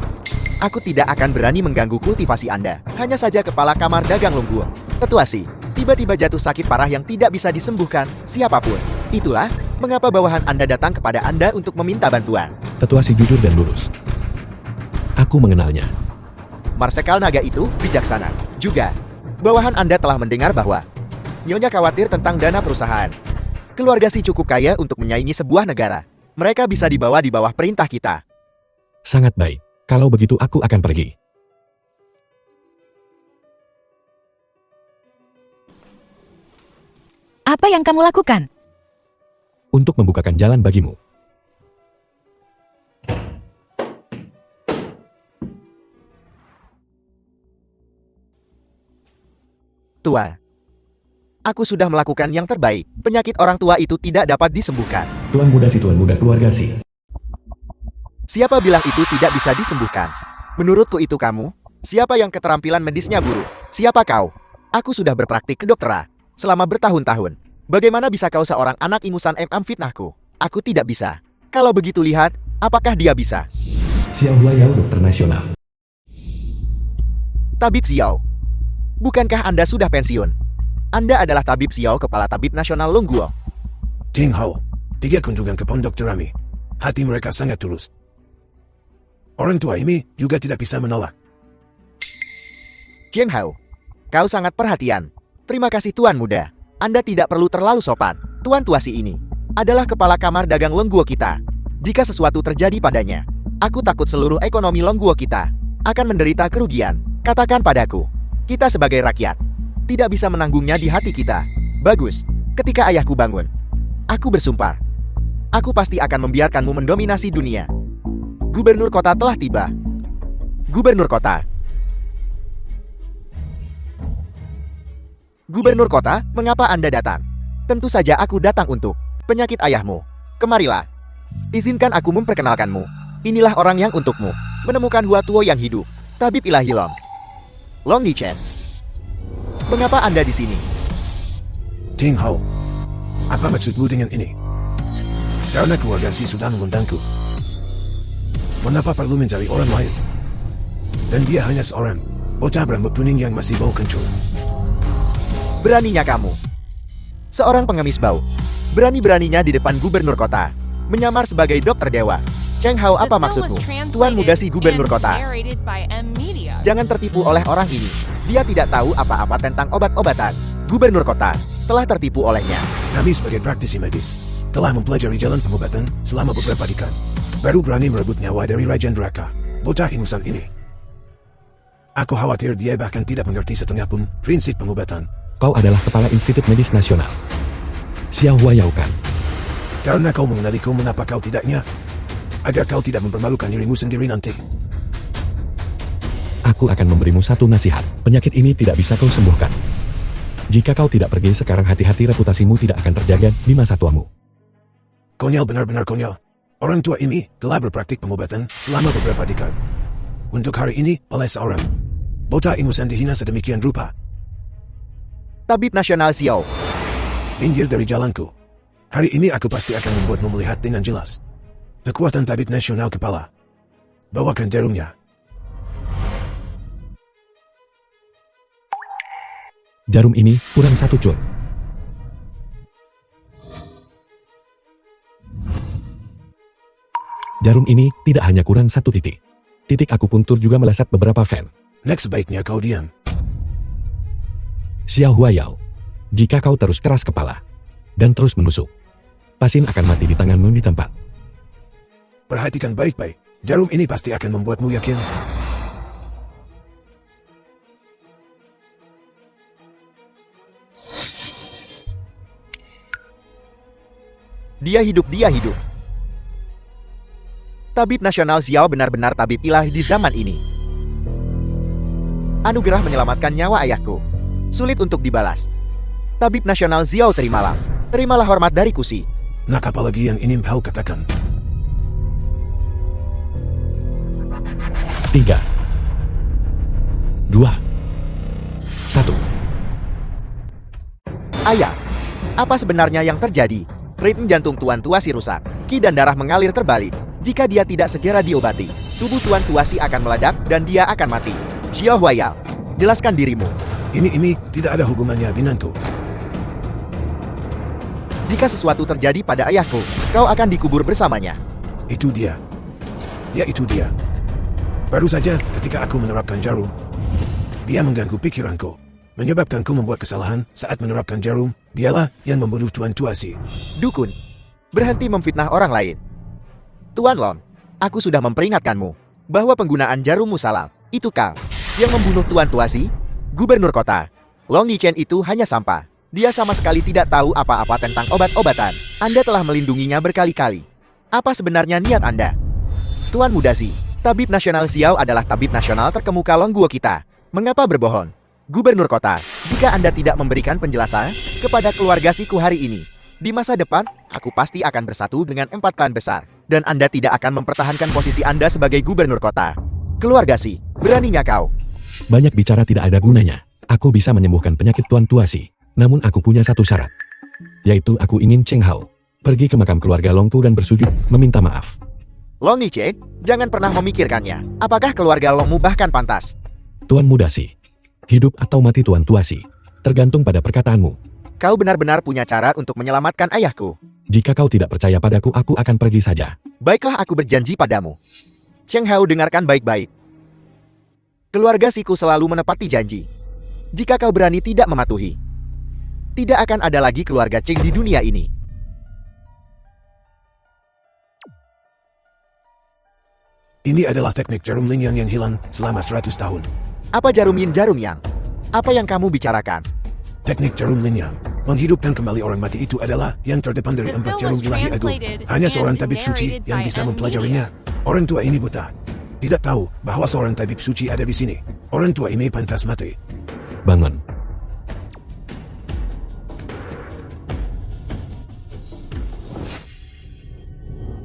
Aku tidak akan berani mengganggu kultivasi Anda. Hanya saja kepala kamar dagang Longguo, Tetuasi, tiba-tiba jatuh sakit parah yang tidak bisa disembuhkan siapapun. Itulah mengapa bawahan Anda datang kepada Anda untuk meminta bantuan. Tetuasi jujur dan lurus. Aku mengenalnya. Marsekal naga itu bijaksana. Juga, bawahan Anda telah mendengar bahwa Nyonya khawatir tentang dana perusahaan. Keluarga si cukup kaya untuk menyaingi sebuah negara. Mereka bisa dibawa di bawah perintah kita. Sangat baik. Kalau begitu aku akan pergi. Apa yang kamu lakukan? Untuk membukakan jalan bagimu. Tua, aku sudah melakukan yang terbaik. Penyakit orang tua itu tidak dapat disembuhkan. Tuan muda si tuan muda keluarga si. Siapa bilang itu tidak bisa disembuhkan? Menurutku itu kamu. Siapa yang keterampilan medisnya buruk? Siapa kau? Aku sudah berpraktik kedokteran selama bertahun-tahun. Bagaimana bisa kau seorang anak ingusan fitnahku? Aku tidak bisa. Kalau begitu lihat, apakah dia bisa? Xiao Huayao dokter nasional. Tabib Xiao. Bukankah Anda sudah pensiun? Anda adalah Tabib Xiao, Kepala Tabib Nasional Longguo. Ting Hao. 3 kunjungan ke pondok Terami. Hati mereka sangat tulus. Orang tua ini juga tidak bisa menolak. Jiang Hao, kau sangat perhatian. Terima kasih Tuan Muda. Anda tidak perlu terlalu sopan. Tuan Tuasi ini adalah kepala kamar dagang Longguo kita. Jika sesuatu terjadi padanya, aku takut seluruh ekonomi Longguo kita akan menderita kerugian. Katakan padaku, kita sebagai rakyat tidak bisa menanggungnya di hati kita. Bagus, ketika ayahku bangun, aku bersumpah, aku pasti akan membiarkanmu mendominasi dunia. Gubernur kota telah tiba. Gubernur kota. Gubernur kota, mengapa Anda datang? Tentu saja aku datang untuk penyakit ayahmu. Kemarilah. Izinkan aku memperkenalkanmu. Inilah orang yang untukmu menemukan Hua Tuo yang hidup. Tabib Ilahi Long. Long Yichen. Mengapa Anda di sini? Ting Hao. Apa maksudmu dengan ini? Karena keluarga si sudah mengundangku. Mengapa perlu mencari orang lain? Dan dia hanya seorang bocah berambut kuning yang masih bau kencur. Beraninya kamu. Seorang pengemis bau. Berani-beraninya di depan gubernur kota. Menyamar sebagai dokter dewa. Cheng Hao, The apa film was maksudmu? translated Tuan muda si gubernur and kota. narrated by M Media. Jangan tertipu oleh orang ini. Dia tidak tahu apa-apa tentang obat-obatan. Gubernur kota telah tertipu olehnya. Kami sebagai praktisi medis telah mempelajari jalan pengobatan selama beberapa dekade. Baru berani merebut nyawa dari Raja Neraka. Bocah ingusan ini. Aku khawatir dia bahkan tidak mengerti setengah pun prinsip pengobatan. Kau adalah kepala Institut Medis Nasional. Xiao Huayao kan? Karena kau mengenaliku, mengapa kau tidaknya? Agar kau tidak mempermalukan dirimu sendiri nanti. Aku akan memberimu satu nasihat. Penyakit ini tidak bisa kau sembuhkan. Jika kau tidak pergi sekarang, hati-hati, reputasimu tidak akan terjaga di masa tuamu. Konyol, benar-benar konyol. Orang tua ini telah berpraktik pengobatan selama beberapa dekade. Untuk hari ini, oleh seorang bocah ingusan dihina sedemikian rupa. Tabib nasional Xiao. Minggir dari jalanku. Hari ini aku pasti akan membuatmu melihat dengan jelas kekuatan tabib nasional kepala. Bawakan jarumnya. Jarum ini kurang 1 cun. Jarum ini tidak hanya kurang 1 titik. Titik akupuntur juga melesat beberapa fan. Next, sebaiknya kau diam. Xiao Huayao, jika kau terus keras kepala dan terus menusuk, pasien akan mati di tanganmu di tempat. Perhatikan baik-baik. Jarum ini pasti akan membuatmu yakin. Dia hidup, dia hidup. Tabib nasional Xiao benar-benar tabib ilahi di zaman ini. Anugerah menyelamatkan nyawa ayahku. Sulit untuk dibalas. Tabib nasional Xiao, terimalah. Terimalah hormat dari Kusi. Nak, apa lagi yang ingin kau katakan? 3, 2, 1. Ayah, apa sebenarnya yang terjadi? Ritme jantung Tuan Tuasi rusak. Ki dan darah mengalir terbalik. Jika dia tidak segera diobati, tubuh Tuan Tuasi akan meledak dan dia akan mati. Xiao Huayao, jelaskan dirimu. Ini tidak ada hubungannya denganku. Jika sesuatu terjadi pada ayahku, kau akan dikubur bersamanya. Itu dia. Dia itu dia. Baru saja ketika aku menerapkan jarum, dia mengganggu pikiranku. Menyebabkanku membuat kesalahan saat menerapkan jarum. Dialah yang membunuh Tuan Tuasi. Dukun, berhenti memfitnah orang lain. Tuan Long, aku sudah memperingatkanmu bahwa penggunaan jarummu salah. Itu kau yang membunuh Tuan Tuasi, gubernur kota. Long Yichen itu hanya sampah. Dia sama sekali tidak tahu apa-apa tentang obat-obatan. Anda telah melindunginya berkali-kali. Apa sebenarnya niat Anda? Tuan Mudasi, tabib nasional Xiao adalah tabib nasional terkemuka Longguo kita. Mengapa berbohong? Gubernur kota, jika Anda tidak memberikan penjelasan kepada keluarga Siku hari ini, di masa depan, aku pasti akan bersatu dengan 4 klan besar. Dan Anda tidak akan mempertahankan posisi Anda sebagai gubernur kota. Keluarga Si, beraninya kau. Banyak bicara tidak ada gunanya. Aku bisa menyembuhkan penyakit Tuan Tuasi. Namun aku punya satu syarat. Yaitu aku ingin Cheng Hao pergi ke makam keluarga Longpu dan bersujud meminta maaf. Long Niche, jangan pernah memikirkannya. Apakah keluarga Longmu bahkan pantas? Tuan Mudasi, hidup atau mati Tuan Tuasi, tergantung pada perkataanmu. Kau benar-benar punya cara untuk menyelamatkan ayahku. Jika kau tidak percaya padaku, aku akan pergi saja. Baiklah, aku berjanji padamu. Cheng Hao, dengarkan baik-baik. Keluarga Siku selalu menepati janji. Jika kau berani tidak mematuhi, tidak akan ada lagi keluarga Cheng di dunia ini. Ini adalah teknik jarum Ling Yang hilang selama 100 tahun. Apa jarum yin jarum yang? Apa yang kamu bicarakan? Teknik jarum Ling Yang menghidupkan kembali orang mati itu adalah yang terdepan dari The 4 film jarum was ilahi agung. translated Hanya and seorang tabib suci narrated yang by bisa M mempelajarinya. Orang tua ini buta. Tidak tahu bahwa seorang tabib suci ada di sini. Orang tua ini pantas mati. Bangun.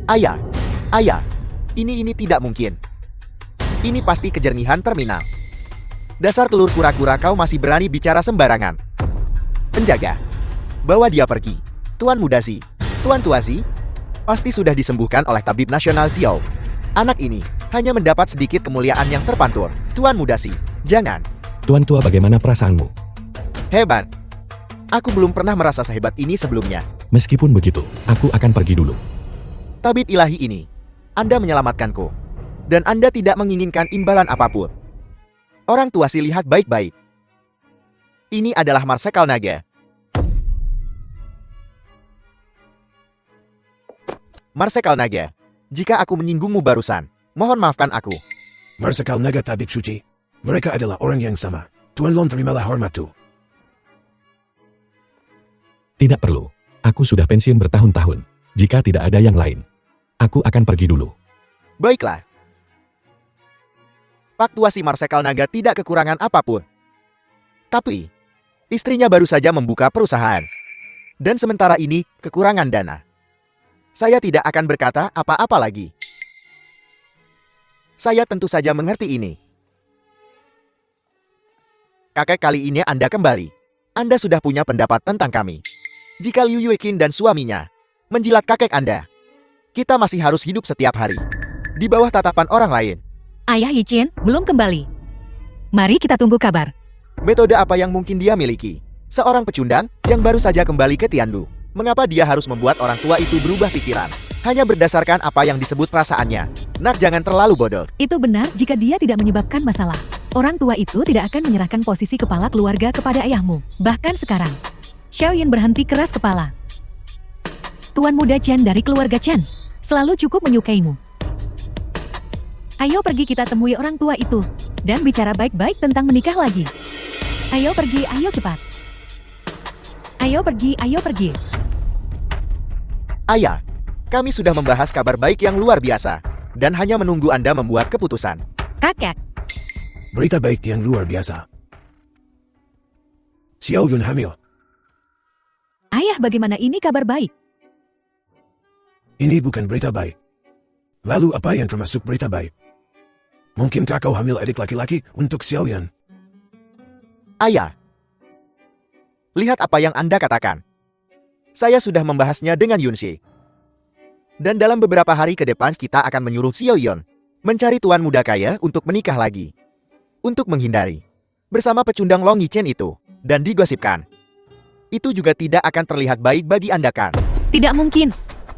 Ayah, ayah, ini tidak mungkin. Ini pasti kejernihan terminal. Dasar telur kura-kura, kau masih berani bicara sembarangan. Penjaga, bawa dia pergi. Tuan Mudasi, Tuan Tuasi, pasti sudah disembuhkan oleh tabib nasional Xiao. Anak ini hanya mendapat sedikit kemuliaan yang terpantur. Tuan Mudasi, jangan. Tuan tua, bagaimana perasaanmu? Hebat. Aku belum pernah merasa sehebat ini sebelumnya. Meskipun begitu, aku akan pergi dulu. Tabib ilahi ini, Anda menyelamatkanku. Dan Anda tidak menginginkan imbalan apapun. Orang tua si lihat baik-baik. Ini adalah Marsekal Naga. Marsekal Naga, jika aku menyinggungmu barusan, mohon maafkan aku. Marsekal Naga Tabib Suci. Mereka adalah orang yang sama. Tuan Long terimalah hormatku. Tidak perlu. Aku sudah pensiun bertahun-tahun. Jika tidak ada yang lain, aku akan pergi dulu. Baiklah. Pak tua si Marsekal Naga tidak kekurangan apapun. Tapi, istrinya baru saja membuka perusahaan. Dan sementara ini, kekurangan dana. Saya tidak akan berkata apa-apa lagi. Saya tentu saja mengerti ini. Kakek, kali ini Anda kembali. Anda sudah punya pendapat tentang kami. Jika Liu Yueqin dan suaminya menjilat kakek Anda, kita masih harus hidup setiap hari di bawah tatapan orang lain. Ayah Yichen belum kembali. Mari kita tunggu kabar. Metode apa yang mungkin dia miliki? Seorang pecundang yang baru saja kembali ke Tiandu. Mengapa dia harus membuat orang tua itu berubah pikiran? Hanya berdasarkan apa yang disebut perasaannya. Nak, jangan terlalu bodoh. Itu benar jika dia tidak menyebabkan masalah. Orang tua itu tidak akan menyerahkan posisi kepala keluarga kepada ayahmu. Bahkan sekarang, Xiaoyan berhenti keras kepala. Tuan muda Chen dari keluarga Chen selalu cukup menyukaimu. Ayo pergi kita temui orang tua itu dan bicara baik-baik tentang menikah lagi. Ayo pergi, ayo cepat. Ayo pergi, ayo pergi. Ayah, kami sudah membahas kabar baik yang luar biasa dan hanya menunggu Anda membuat keputusan. Kakek, Berita baik yang luar biasa. Xiaoyun hamil. ayah bagaimana ini kabar baik? Ini bukan berita baik. Lalu apa yang termasuk berita baik? Mungkinkah kau hamil adik laki-laki untuk Xiaoyan? Ayah, lihat apa yang Anda katakan. Saya sudah membahasnya dengan Yunxi. Dan dalam beberapa hari ke depan kita akan menyuruh Xiaoyan mencari tuan muda kaya untuk menikah lagi. Untuk menghindari bersama pecundang Long Yichen itu dan digosipkan. Itu juga tidak akan terlihat baik bagi Anda kan? Tidak mungkin.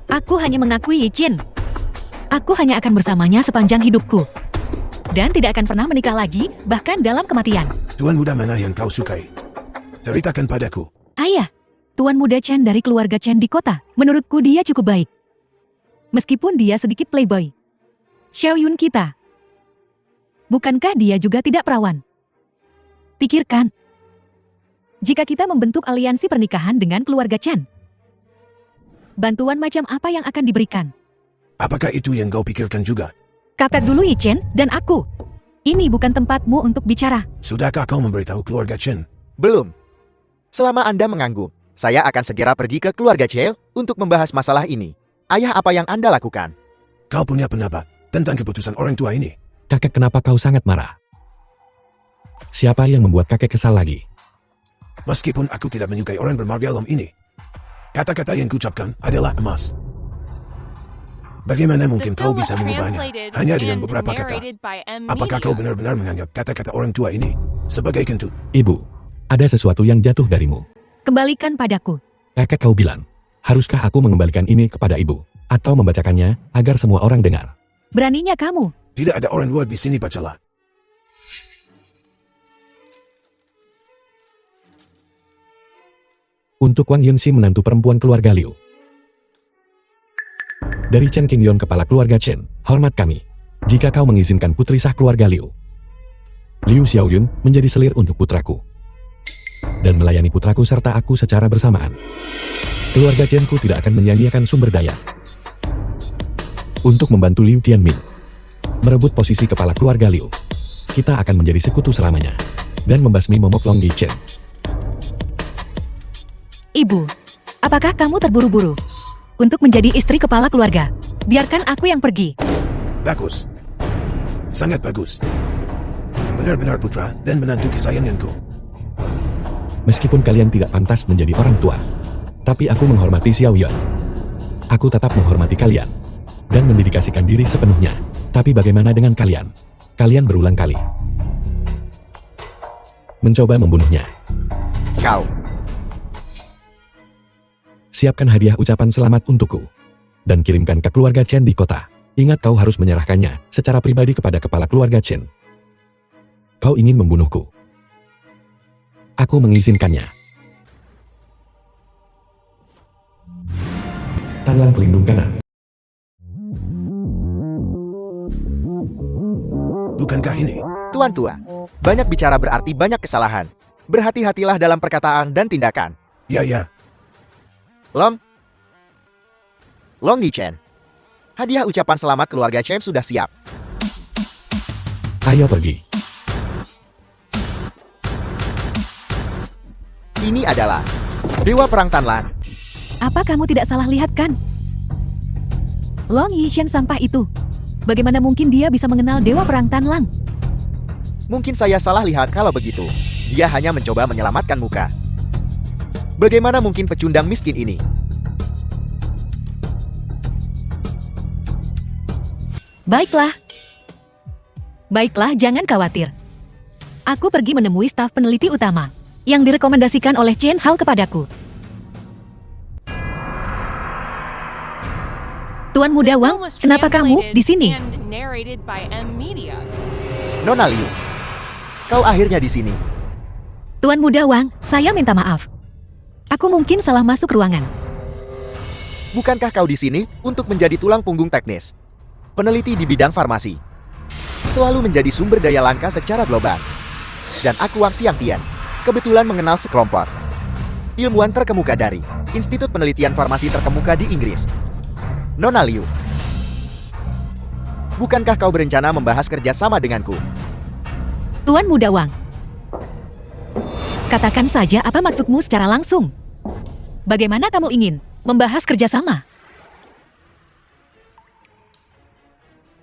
Aku hanya mengakui Yichen. Aku hanya akan bersamanya sepanjang hidupku. Dan tidak akan pernah menikah lagi, bahkan dalam kematian. Tuan muda mana yang kau sukai? Ceritakan padaku. Ayah, tuan muda Chen dari keluarga Chen di kota. Menurutku dia cukup baik. Meskipun dia sedikit playboy. Xiaoyun kita. Bukankah dia juga tidak perawan? Pikirkan. Jika kita membentuk aliansi pernikahan dengan keluarga Chen, bantuan macam apa yang akan diberikan? Apakah itu yang kau pikirkan juga? Katakan dulu Yichen dan aku. Ini bukan tempatmu untuk bicara. Sudahkah kau memberitahu keluarga Chen? Belum. Selama Anda mengangguk, saya akan segera pergi ke keluarga Cheo untuk membahas masalah ini. Ayah, apa yang Anda lakukan? Kau punya pendapat tentang keputusan orang tua ini? Kakek, kenapa kau sangat marah? Siapa yang membuat kakek kesal lagi? Meskipun aku tidak menyukai orang bermarga lom ini, kata-kata yang kucapkan adalah emas. Bagaimana The mungkin kau film was bisa mengubahnya translated hanya dengan and beberapa kata? narrated by M. Apakah kau Media. benar-benar menganggap kata-kata orang tua ini sebagai kentut? Ibu, ada sesuatu yang jatuh darimu. Kembalikan padaku. Kakek, kau bilang, haruskah aku mengembalikan ini kepada ibu? Atau membacakannya agar semua orang dengar? Beraninya kamu. Tidak ada orang luar di sini, bacalah. Untuk Wang Yunxi, menantu perempuan keluarga Liu. Dari Chen Qingyon, kepala keluarga Chen, hormat kami. Jika kau mengizinkan putri sah keluarga Liu, Liu Xiaoyun menjadi selir untuk putraku. Dan melayani putraku serta aku secara bersamaan. Keluarga Chenku tidak akan menyia-nyiakan sumber daya. Untuk membantu Liu Tianming merebut posisi kepala keluarga Liu, kita akan menjadi sekutu selamanya. Dan membasmi momok Long Yichen. Ibu, apakah kamu terburu-buru untuk menjadi istri kepala keluarga? Biarkan aku yang pergi. Bagus. Sangat bagus. Benar-benar putra dan menantu kesayanganku. Meskipun kalian tidak pantas menjadi orang tua, tapi aku menghormati Xiaoyan. Aku tetap menghormati kalian dan mendedikasikan diri sepenuhnya. Tapi bagaimana dengan kalian? Kalian berulang kali mencoba membunuhnya. Kau siapkan hadiah ucapan selamat untukku. Dan kirimkan ke keluarga Chen di kota. Ingat kau harus menyerahkannya secara pribadi kepada kepala keluarga Chen. Kau ingin membunuhku. Aku mengizinkannya. Tangan pelindung kanan. Bukankah ini? Tuan tua, banyak bicara berarti banyak kesalahan. Berhati-hatilah dalam perkataan dan tindakan. Ya, ya. Long Yi Chen. Hadiah ucapan selamat keluarga Chen sudah siap. Ayo pergi. Ini adalah Dewa Perang Tanlan. Apa kamu tidak salah lihat kan? Long Yishen sampah itu. Bagaimana mungkin dia bisa mengenal Dewa Perang Tanlang? Mungkin saya salah lihat kalau begitu. Dia hanya mencoba menyelamatkan muka. Bagaimana mungkin pecundang miskin ini? Baiklah. Baiklah, jangan khawatir. Aku pergi menemui staf peneliti utama yang direkomendasikan oleh Chen Hao kepadaku. Tuan Muda The Wang, film was kenapa kamu translated di sini? and narrated by M Media. Nona Liu, kau akhirnya di sini. Tuan Muda Wang, saya minta maaf. Aku mungkin salah masuk ruangan. Bukankah kau di sini untuk menjadi tulang punggung teknis? Peneliti di bidang farmasi. Selalu menjadi sumber daya langka secara global. Dan aku Wang Xiangtian, kebetulan mengenal sekelompok ilmuwan terkemuka dari Institut Penelitian Farmasi terkemuka di Inggris. Nona Liu, bukankah kau berencana membahas kerjasama denganku? Tuan Muda Wang, katakan saja apa maksudmu secara langsung. Bagaimana kamu ingin membahas kerjasama?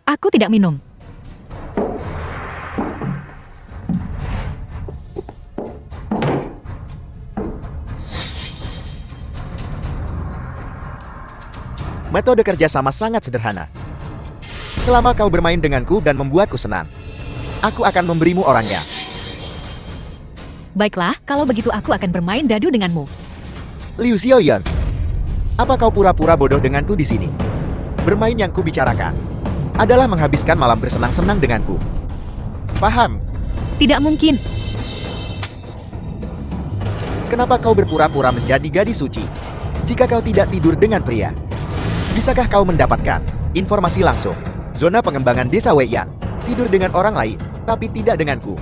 Aku tidak minum. Metode kerjasama sangat sederhana. Selama kau bermain denganku dan membuatku senang, aku akan memberimu orangnya. Baiklah, kalau begitu aku akan bermain dadu denganmu. Liu Xiaoyan, apa kau pura-pura bodoh denganku di sini? Bermain yang kubicarakan adalah menghabiskan malam bersenang-senang denganku. Paham? Tidak mungkin. Kenapa kau berpura-pura menjadi gadis suci jika kau tidak tidur dengan pria? Bisakah kau mendapatkan informasi langsung? Zona pengembangan desa Weiyan. Tidur dengan orang lain, tapi tidak denganku.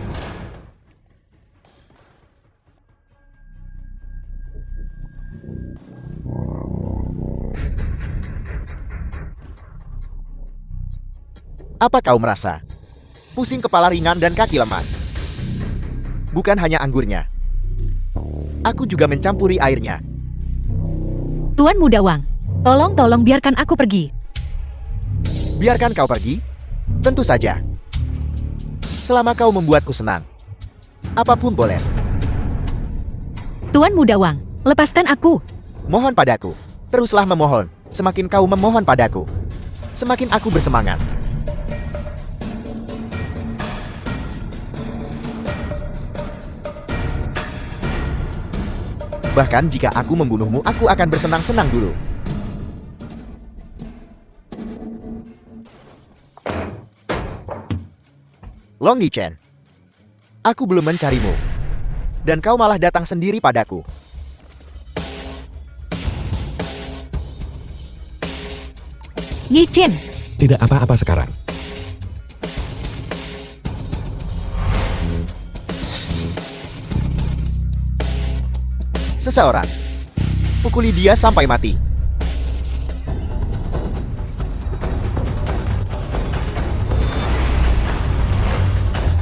Apa kau merasa pusing kepala ringan dan kaki lemah? Bukan hanya anggurnya. Aku juga mencampuri airnya. Tuan Muda Wang, tolong biarkan aku pergi. Biarkan kau pergi? Tentu saja. Selama kau membuatku senang. Apapun boleh. Tuan Muda Wang, lepaskan aku. Mohon padaku. Teruslah memohon. Semakin kau memohon padaku, semakin aku bersemangat. Bahkan jika aku membunuhmu, aku akan bersenang-senang dulu. Long Yi Chen, aku belum mencarimu. Dan kau malah datang sendiri padaku. Yi Chen, Tidak apa-apa sekarang. Seseorang pukuli dia sampai mati.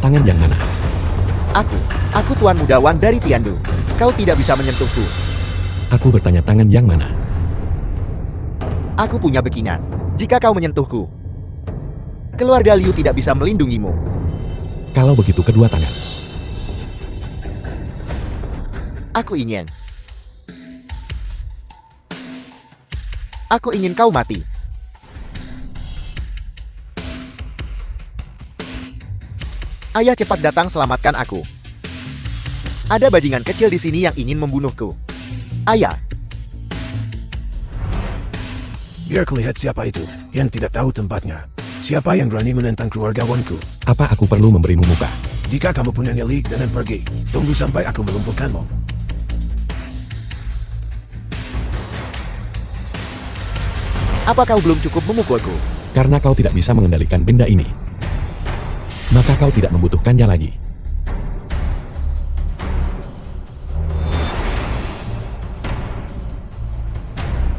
Tangan yang mana? Aku Tuan Muda Wang dari Tiandu. Kau tidak bisa menyentuhku. Aku bertanya tangan yang mana? Aku punya backingan. Jika kau menyentuhku, keluarga Liu tidak bisa melindungimu. Kalau begitu kedua tangan. Aku ingin kau mati. Ayah, cepat datang selamatkan aku. Ada bajingan kecil di sini yang ingin membunuhku. Ayah, Biar kulihat siapa itu yang tidak tahu tempatnya. Siapa yang berani menentang keluargawanku? Apa aku perlu memberimu muka? Jika kamu punya nyali, jangan pergi. Tunggu sampai aku melumpuhkanmu. Apa kau belum cukup memukulku? Karena kau tidak bisa mengendalikan benda ini, maka kau tidak membutuhkannya lagi.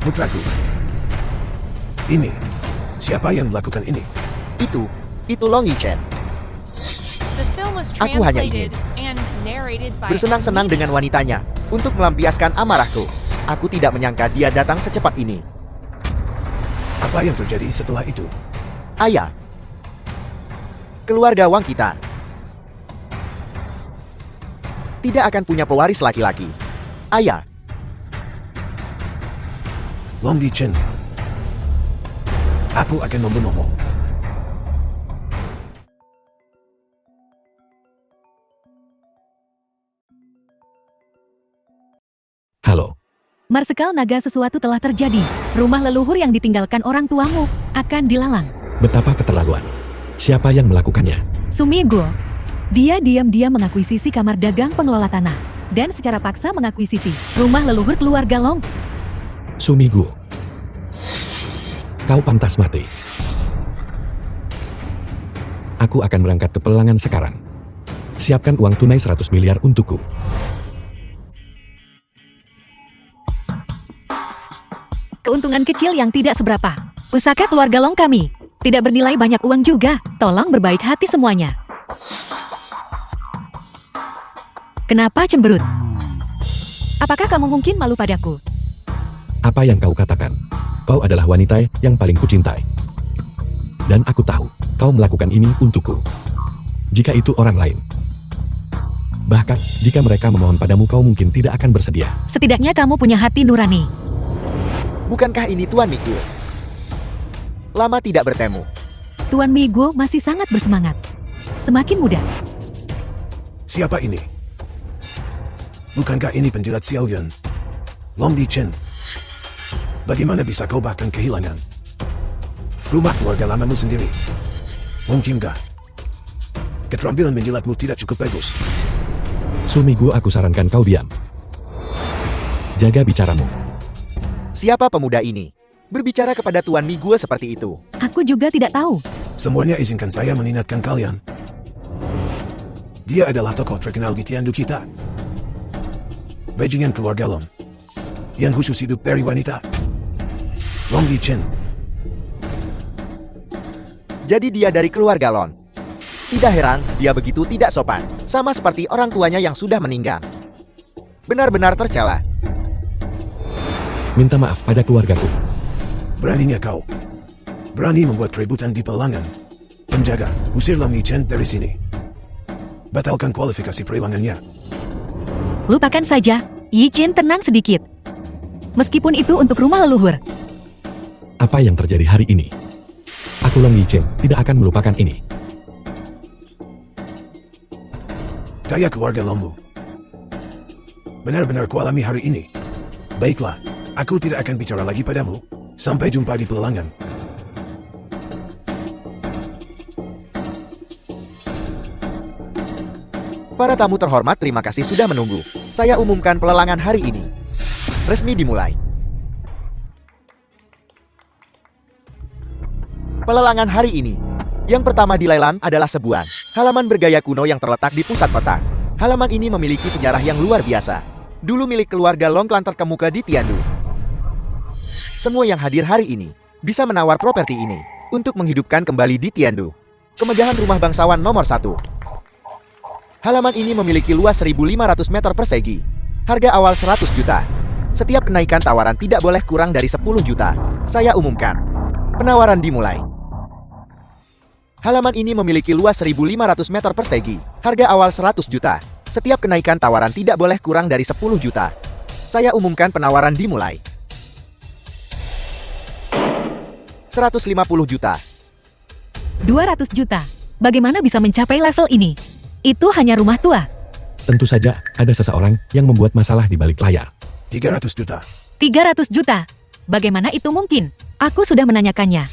Putraku. Ini. Siapa yang melakukan ini? Itu Long Yichen. The film was Aku hanya translated and narrated by Bersenang-senang dengan wanitanya untuk melampiaskan amarahku. Aku tidak menyangka dia datang secepat ini. Apa yang terjadi setelah itu? Ayah. Keluarga Wang kita tidak akan punya pewaris laki-laki. Ayah. Long Yichen. Aku akan membunuhmu. Halo, Marsekal Naga, sesuatu telah terjadi. Rumah leluhur yang ditinggalkan orang tuamu akan dilalang. betapa keterlaluan. Siapa yang melakukannya? Sumigo. Dia diam-diam mengakuisisi kamar dagang pengelola tanah dan secara paksa mengakuisisi rumah leluhur keluarga Long. Sumigo. Kau pantas mati. Aku akan berangkat ke pelelangan sekarang. Siapkan uang tunai 100 miliar untukku. Keuntungan kecil yang tidak seberapa. Pusaka keluarga Long kami. Tidak bernilai banyak uang juga. Tolong berbaik hati semuanya. Kenapa cemberut? Apakah kamu mungkin malu padaku? Apa yang kau katakan? Kau adalah wanita yang paling kucintai. Dan aku tahu, kau melakukan ini untukku. Jika itu orang lain. Bahkan, jika mereka memohon padamu, kau mungkin tidak akan bersedia. Setidaknya kamu punya hati nurani. Bukankah ini Tuan Migu? Lama tidak bertemu. Tuan Migo masih sangat bersemangat. Semakin muda. Siapa ini? Bukankah ini penjilat Xiao Yun? Long Yichen. Bagaimana bisa kau bahkan kehilangan rumah keluarga lamamu sendiri? Mungkinkah keterampilan menjilatmu tidak cukup bagus? Sumigo, aku sarankan kau diam. Jaga bicaramu. Siapa pemuda ini? Berbicara kepada Tuan Migu seperti itu. Aku juga tidak tahu. Semuanya izinkan saya mengingatkan kalian. Dia adalah tokoh terkenal di Tiandu kita. Bajingan keluarga Long. Yang khusus hidup dari wanita. Long Yichen. Jadi dia dari keluarga Lon. Tidak heran, dia begitu tidak sopan. Sama seperti orang tuanya yang sudah meninggal. Benar-benar tercela. Minta maaf pada keluargaku. Beraninya kau. Berani membuat keributan di pelangan. Penjaga, usir Long Yichen dari sini. Batalkan kualifikasi perilangannya. Lupakan saja. Yichen, tenang sedikit. Meskipun itu untuk rumah leluhur. Apa yang terjadi hari ini? Aku Long Yichen tidak akan melupakan ini. Gaya keluarga Longmu benar-benar kualami hari ini. Baiklah, aku tidak akan bicara lagi padamu. Sampai jumpa di pelelangan. Para tamu terhormat, terima kasih sudah menunggu. Saya umumkan pelelangan hari ini. Resmi dimulai. Pelelangan hari ini. Yang pertama dilelang adalah sebuah halaman bergaya kuno yang terletak di pusat kota. Halaman ini memiliki sejarah yang luar biasa. Dulu milik keluarga Long Klan terkemuka di Tiandu. Semua yang hadir hari ini bisa menawar properti ini untuk menghidupkan kembali di Tiandu. Kemegahan rumah bangsawan nomor 1. Halaman ini memiliki luas 1.500 meter persegi. Harga awal 100 juta. Setiap kenaikan tawaran tidak boleh kurang dari 10 juta. Saya umumkan. Penawaran dimulai. Halaman ini memiliki luas 1.500 meter persegi. Harga awal 100 juta. Setiap kenaikan tawaran tidak boleh kurang dari 10 juta. Saya umumkan penawaran dimulai. 150 juta. 200 juta. Bagaimana bisa mencapai level ini? Itu hanya rumah tua. Tentu saja, ada seseorang yang membuat masalah di balik layar. 300 juta. 300 juta. Bagaimana itu mungkin? Aku sudah menanyakannya.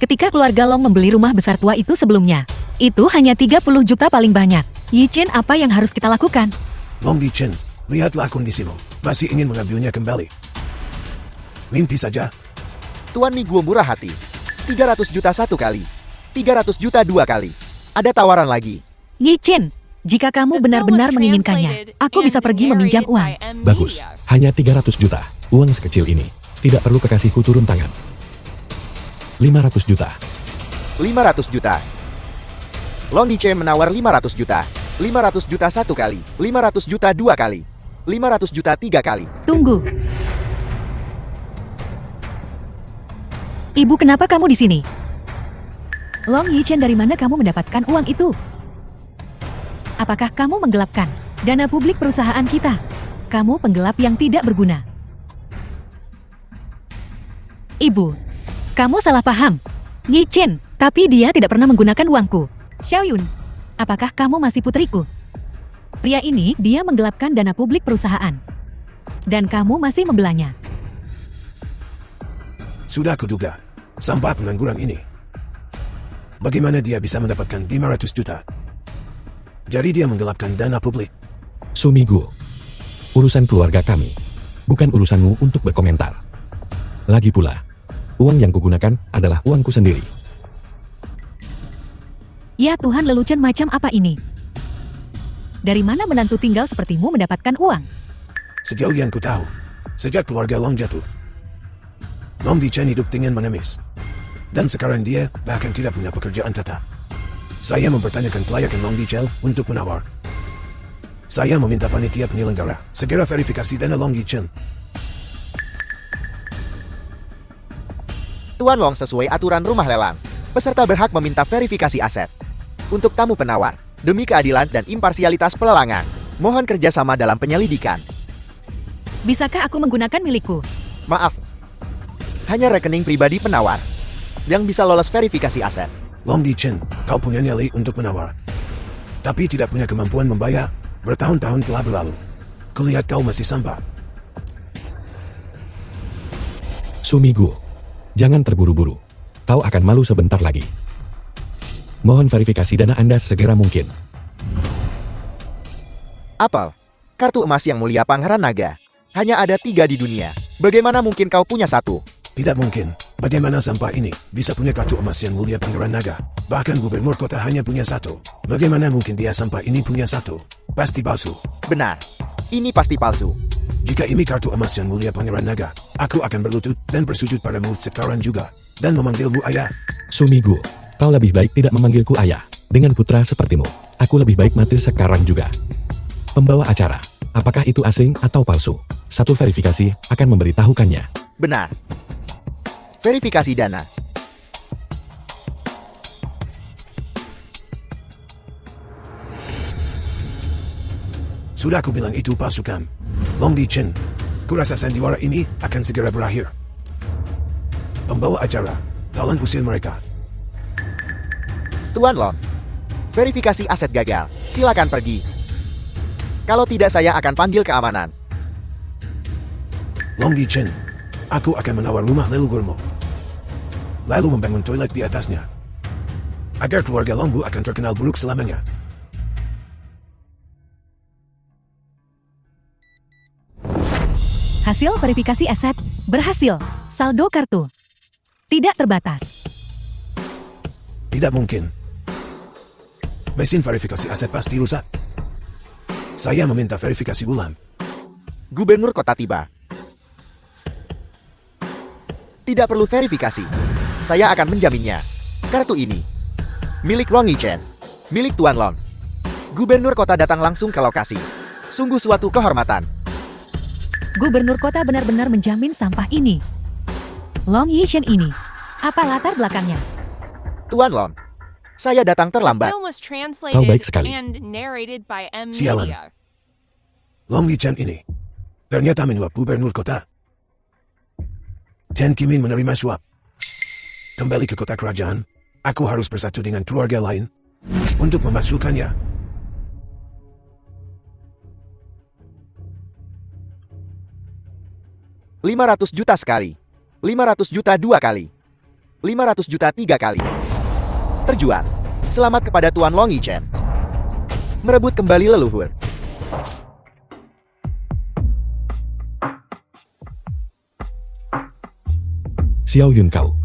Ketika keluarga Long membeli rumah besar tua itu sebelumnya, itu hanya 30 juta paling banyak. Yi Chen, apa yang harus kita lakukan? Long Yi Chen, lihatlah kondisimu. Masih ingin mengambilnya kembali. Mimpi saja. Tuan Mi Guo murah hati. 300 juta satu kali. 300 juta dua kali. Ada tawaran lagi. Yi Chen, jika kamu The film benar-benar was menginginkannya, translated aku bisa and pergi meminjam narrated uang. by M. Bagus, Media. hanya 300 juta. Uang sekecil ini. Tidak perlu kekasihku turun tangan. 500 juta. 500 juta. Long Yi Chen menawar 500 juta. 500 juta satu kali. 500 juta dua kali. 500 juta tiga kali. Tunggu. Ibu, kenapa kamu di sini? Long Yi Chen, dari mana kamu mendapatkan uang itu? Apakah kamu menggelapkan dana publik perusahaan kita? Kamu penggelap yang tidak berguna. Ibu, kamu salah paham. Yi Chen, tapi dia tidak pernah menggunakan uangku. Xiaoyun, apakah kamu masih putriku? Pria ini, dia menggelapkan dana publik perusahaan. Dan kamu masih membelanya. Sudah kuduga. Sampah pengangguran ini. Bagaimana dia bisa mendapatkan 500 juta? Jadi dia menggelapkan dana publik. Sumigu. Urusan keluarga kami. Bukan urusanmu untuk berkomentar. Lagi pula, uang yang kugunakan adalah uangku sendiri. Ya Tuhan, lelucon macam apa ini? Dari mana menantu tinggal sepertimu mendapatkan uang? Sejauh yang ku tahu, sejak keluarga Long jatuh, Long Yi Chen hidup dengan mengemis. Dan sekarang dia bahkan tidak punya pekerjaan tetap. Saya mempertanyakan kelayakan Long Yi Chen untuk menawar. Saya meminta panitia penyelenggara segera verifikasi dana Long Yi Chen. Tuan Long, sesuai aturan rumah lelang, peserta berhak meminta verifikasi aset. Untuk tamu penawar, demi keadilan dan imparsialitas pelelangan, mohon kerjasama dalam penyelidikan. Bisakah aku menggunakan milikku? Maaf, hanya rekening pribadi penawar yang bisa lolos verifikasi aset. Long Yi Chen, kau punya nyali untuk menawar. Tapi tidak punya kemampuan membayar. Bertahun-tahun telah berlalu. Kulihat kau masih sampah. Sumigu. Jangan terburu-buru. Kau akan malu sebentar lagi. Mohon verifikasi dana Anda segera mungkin. Apel, kartu emas yang mulia Pangeran Naga. Hanya ada 3 di dunia. Bagaimana mungkin kau punya 1? Tidak mungkin. Bagaimana sampah ini bisa punya kartu emas yang mulia Pangeran Naga? Bahkan gubernur kota hanya punya 1. Bagaimana mungkin dia sampah ini punya 1? Pasti palsu. Benar. Ini pasti palsu. Jika ini kartu emas yang mulia Pangeran Naga, aku akan berlutut dan bersujud padamu sekarang juga. Dan memanggilmu ayah. Sumigu. Kau lebih baik tidak memanggilku ayah. Dengan putra sepertimu, aku lebih baik mati sekarang juga. Pembawa acara. Apakah itu asing atau palsu? Satu verifikasi akan memberitahukannya. Benar. Verifikasi dana. Sudah aku bilang itu palsu kan? Long Yi Chen, kurasa sandiwara ini akan segera berakhir. Pembawa acara, tolong usir mereka. Tuan Long, verifikasi aset gagal. Silakan pergi. Kalau tidak, saya akan panggil keamanan. Long Yi Chen, aku akan menawar rumah leluhurmu. Lalu membangun toilet di atasnya. Agar keluarga Longbu akan terkenal buruk selamanya. Hasil verifikasi aset berhasil. Saldo kartu tidak terbatas. Tidak mungkin. Mesin verifikasi aset pasti rusak. Saya meminta verifikasi ulang. Gubernur kota tiba. Tidak perlu verifikasi. Saya akan menjaminnya. Kartu ini milik Long Yi Chen, milik Tuan Long. Gubernur kota datang langsung ke lokasi. Sungguh suatu kehormatan. Gubernur kota benar-benar menjamin sampah ini. Long Yi Chen ini, apa latar belakangnya? Tuan Long, saya datang The terlambat. film was Kau baik translated sekali. and narrated by M. Sialan. Media. Long Yi Chen ini ternyata menyuap gubernur kota. Chen Qimin menerima suap. Kembali ke kota kerajaan, aku harus bersatu dengan keluarga lain untuk memasukkannya. $500 juta sekali. 500 juta 2 kali. 500 juta 3 kali. Terjual. Selamat kepada Tuan Long Yichen. Merebut kembali leluhur. Xiao Yun kau.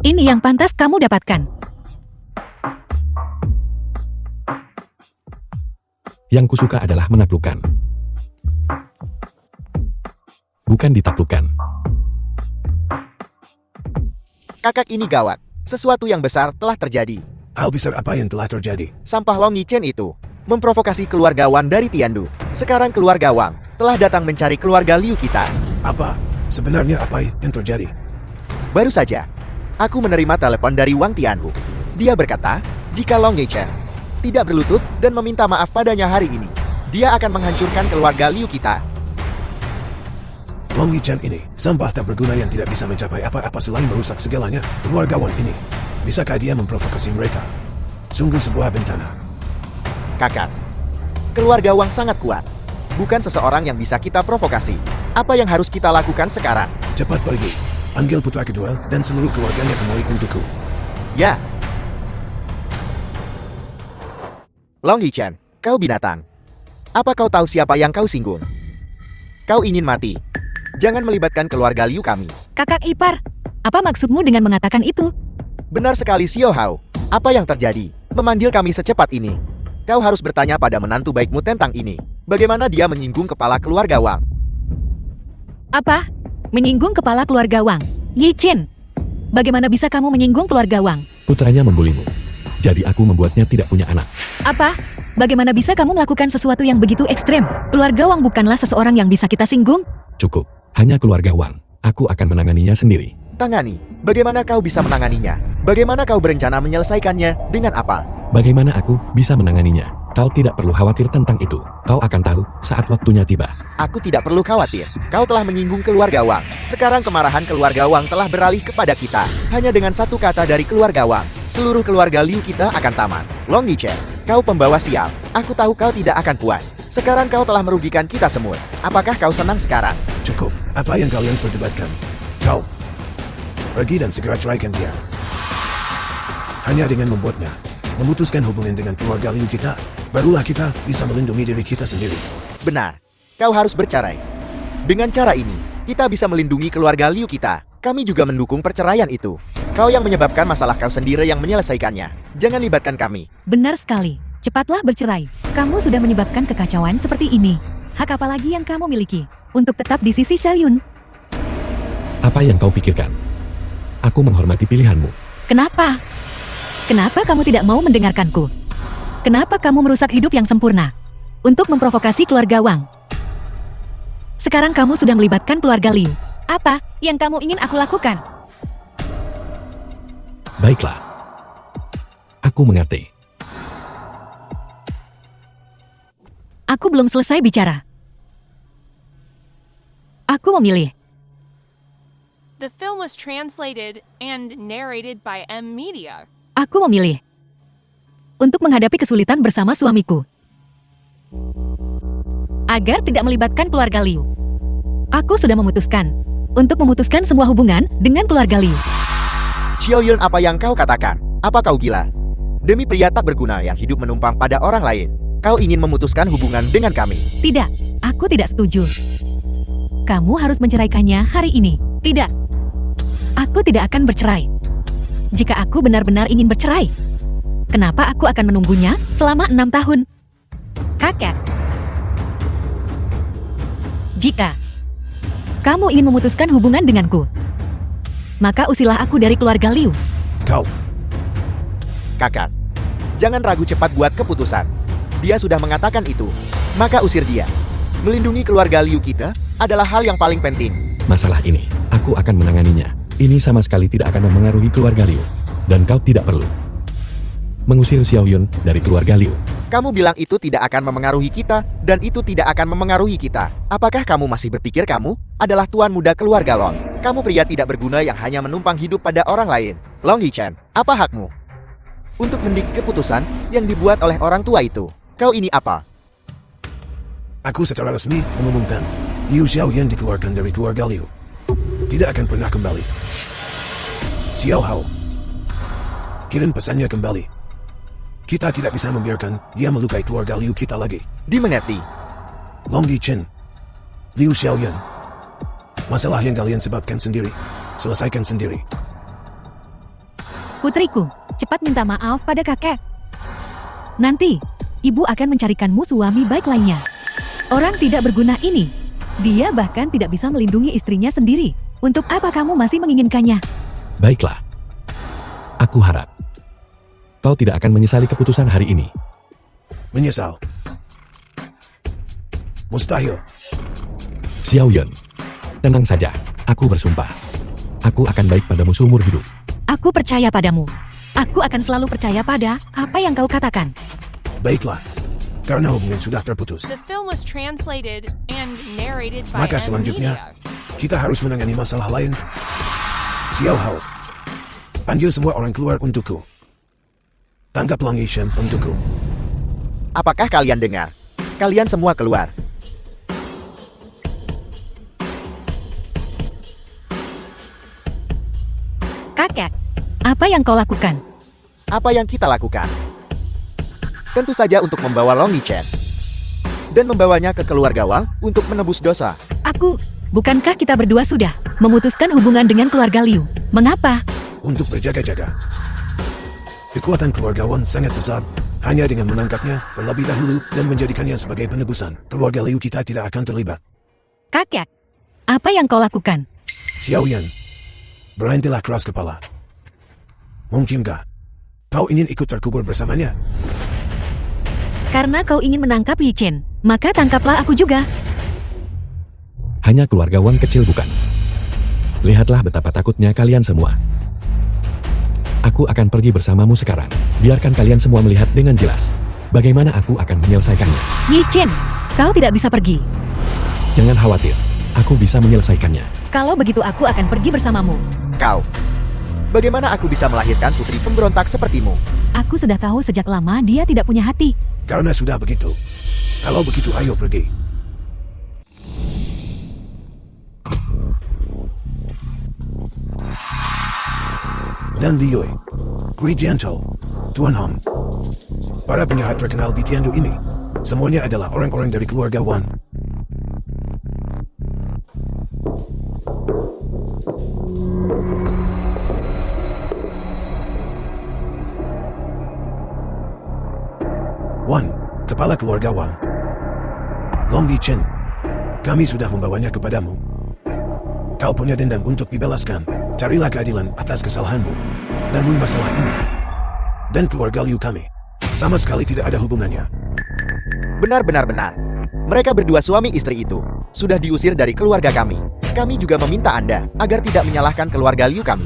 Ini yang pantas kamu dapatkan. Yang kusuka adalah menaklukkan. Bukan ditaklukkan. Kakak ini gawat. Sesuatu yang besar telah terjadi. Hal besar apa yang telah terjadi? Sampah Long Yichen itu memprovokasi keluarga Wang dari Tiandu. Sekarang keluarga Wang telah datang mencari keluarga Liu kita. Apa? Sebenarnya apa yang terjadi? Baru saja, aku menerima telepon dari Wang Tianhu. Dia berkata, jika Long Yichen tidak berlutut dan meminta maaf padanya hari ini, dia akan menghancurkan keluarga Liu kita. Long Yichen ini, sampah tak berguna yang tidak bisa mencapai apa-apa selain merusak segalanya. Keluarga Wang ini, bisakah dia memprovokasi mereka? Sungguh sebuah bencana. Kakak, keluarga Wang sangat kuat. Bukan seseorang yang bisa kita provokasi. Apa yang harus kita lakukan sekarang? Cepat pergi. Panggil putra kedua dan seluruh keluarganya kembali untukku. Ya. Long Yichen, kau binatang. Apa kau tahu siapa yang kau singgung? Kau ingin mati. Jangan melibatkan keluarga Liu kami. Kakak ipar, apa maksudmu dengan mengatakan itu? Benar sekali Xiao Hao. Apa yang terjadi? Memanggil kami secepat ini. Kau harus bertanya pada menantu baikmu tentang ini. Bagaimana dia menyinggung kepala keluarga Wang? Apa? Menyinggung kepala keluarga Wang? Yichen, bagaimana bisa kamu menyinggung keluarga Wang? Putranya membulimu. Jadi aku membuatnya tidak punya anak. Apa? Bagaimana bisa kamu melakukan sesuatu yang begitu ekstrem? Keluarga Wang bukanlah seseorang yang bisa kita singgung. Cukup. Hanya keluarga Wang. Aku akan menanganinya sendiri. Tangani. Bagaimana kau bisa menanganinya? Bagaimana kau berencana menyelesaikannya? Dengan apa? Bagaimana aku bisa menanganinya? Kau tidak perlu khawatir tentang itu. Kau akan tahu saat waktunya tiba. Aku tidak perlu khawatir. Kau telah menyinggung keluarga Wang. Sekarang kemarahan keluarga Wang telah beralih kepada kita. Hanya dengan satu kata dari keluarga Wang, seluruh keluarga Liu kita akan tamat. Long Yichen, kau pembawa sial. Aku tahu kau tidak akan puas. Sekarang kau telah merugikan kita semua. Apakah kau senang sekarang? Cukup. Apa yang kalian perdebatkan? Kau pergi dan segera ceraikan dia. Hanya dengan membuatnya memutuskan hubungan dengan keluarga Liu kita, barulah kita bisa melindungi diri kita sendiri. Benar. Kau harus bercerai. Dengan cara ini, kita bisa melindungi keluarga Liu kita. Kami juga mendukung perceraian itu. Kau yang menyebabkan masalah kau sendiri yang menyelesaikannya. Jangan libatkan kami. Benar sekali. Cepatlah bercerai. Kamu sudah menyebabkan kekacauan seperti ini. Hak apa lagi yang kamu miliki untuk tetap di sisi Xiao Yun? Apa yang kau pikirkan? Aku menghormati pilihanmu. Kenapa? Kenapa kamu tidak mau mendengarkanku? Kenapa kamu merusak hidup yang sempurna untuk memprovokasi keluarga Wang? Sekarang kamu sudah melibatkan keluarga Liu. Apa yang kamu ingin aku lakukan? Baiklah. Aku mengerti. Aku belum selesai bicara. Aku memilih. The film was translated and narrated by M Media. Aku memilih untuk menghadapi kesulitan bersama suamiku. Agar tidak melibatkan keluarga Liu. Aku sudah memutuskan untuk memutuskan semua hubungan dengan keluarga Liu. Xiao Yun, apa yang kau katakan? Apa kau gila? Demi pria tak berguna yang hidup menumpang pada orang lain, kau ingin memutuskan hubungan dengan kami? Tidak, aku tidak setuju. Kamu harus menceraikannya hari ini. Tidak. Aku tidak akan bercerai. Jika aku benar-benar ingin bercerai, kenapa aku akan menunggunya selama 6 tahun? Kakek. Jika kamu ingin memutuskan hubungan denganku, maka usilah aku dari keluarga Liu. Kau. Kakak, jangan ragu cepat buat keputusan. Dia sudah mengatakan itu, maka usir dia. Melindungi keluarga Liu kita adalah hal yang paling penting. Masalah ini, aku akan menanganinya. Ini sama sekali tidak akan memengaruhi keluarga Liu. Dan kau tidak perlu mengusir Xiao Yun dari keluarga Liu. Kamu bilang itu tidak akan memengaruhi kita, dan itu tidak akan memengaruhi kita. Apakah kamu masih berpikir kamu adalah tuan muda keluarga Long? Kamu pria tidak berguna yang hanya menumpang hidup pada orang lain. Long Yichen, apa hakmu untuk mendik keputusan yang dibuat oleh orang tua itu? Kau ini apa? Aku secara resmi mengumumkan, Liu Xiaoyan dikeluarkan dari keluarga Liu. Tidak akan pernah kembali. Xiao Hao, kirim pesannya kembali. Kita tidak bisa membiarkan dia melukai keluarga Liu kita lagi. Dimengerti. Long Di Chen, Liu Xiaoyan, masalah yang kalian sebabkan sendiri, selesaikan sendiri. Putriku, cepat minta maaf pada kakek. Nanti, ibu akan mencarikanmu suami baik lainnya. Orang tidak berguna ini, dia bahkan tidak bisa melindungi istrinya sendiri. Untuk apa kamu masih menginginkannya? Baiklah. Aku harap kau tidak akan menyesali keputusan hari ini. Menyesal? Mustahil. Xiaoyan, tenang saja. Aku bersumpah. Aku akan baik padamu seumur hidup. Aku percaya padamu. Aku akan selalu percaya pada apa yang kau katakan. Baiklah, karena hubungan sudah terputus. The film was translated and narrated by Maka M. selanjutnya, Media. kita harus menangani masalah lain. Xiao Hao, panggil semua orang keluar untukku. Tangkap Long Yishan untukku. Apakah kalian dengar? Kalian semua keluar. Kakek, apa yang kau lakukan? Apa yang kita lakukan? Tentu saja untuk membawa Long Yichen dan membawanya ke keluarga Wang untuk menebus dosa. Bukankah kita berdua sudah memutuskan hubungan dengan keluarga Liu? Mengapa? Untuk berjaga-jaga. Kekuatan keluarga Wang sangat besar. Hanya dengan menangkapnya terlebih dahulu dan menjadikannya sebagai penebusan, keluarga Liu kita tidak akan terlibat. Kakek, apa yang kau lakukan? Xiaoyan, berhentilah keras kepala. Mungkinkah kau ingin ikut terkubur bersamanya? Karena kau ingin menangkap Yi Chen, maka tangkaplah aku juga. Hanya keluarga Wang kecil bukan? Lihatlah betapa takutnya kalian semua. Aku akan pergi bersamamu sekarang. Biarkan kalian semua melihat dengan jelas bagaimana aku akan menyelesaikannya. Yi Chen, kau tidak bisa pergi. Jangan khawatir, aku bisa menyelesaikannya. Kalau begitu aku akan pergi bersamamu. Kau, bagaimana aku bisa melahirkan putri pemberontak sepertimu? Aku sudah tahu sejak lama dia tidak punya hati. Karena sudah begitu. Kalau begitu ayo pergi. Dan Liyue, Kui Jianzhou, Tuan Hong. Para penjahat terkenal di Tiandu ini, semuanya adalah orang-orang dari keluarga Wan. Wan, kepala keluarga Wang. Long Di Chen, kami sudah membawanya kepadamu. Kau punya dendam untuk dibalaskan. Carilah keadilan atas kesalahanmu. Namun masalah ini dan keluarga Liu kami sama sekali tidak ada hubungannya. Benar. Mereka berdua suami istri itu sudah diusir dari keluarga kami. Kami juga meminta Anda agar tidak menyalahkan keluarga Liu kami.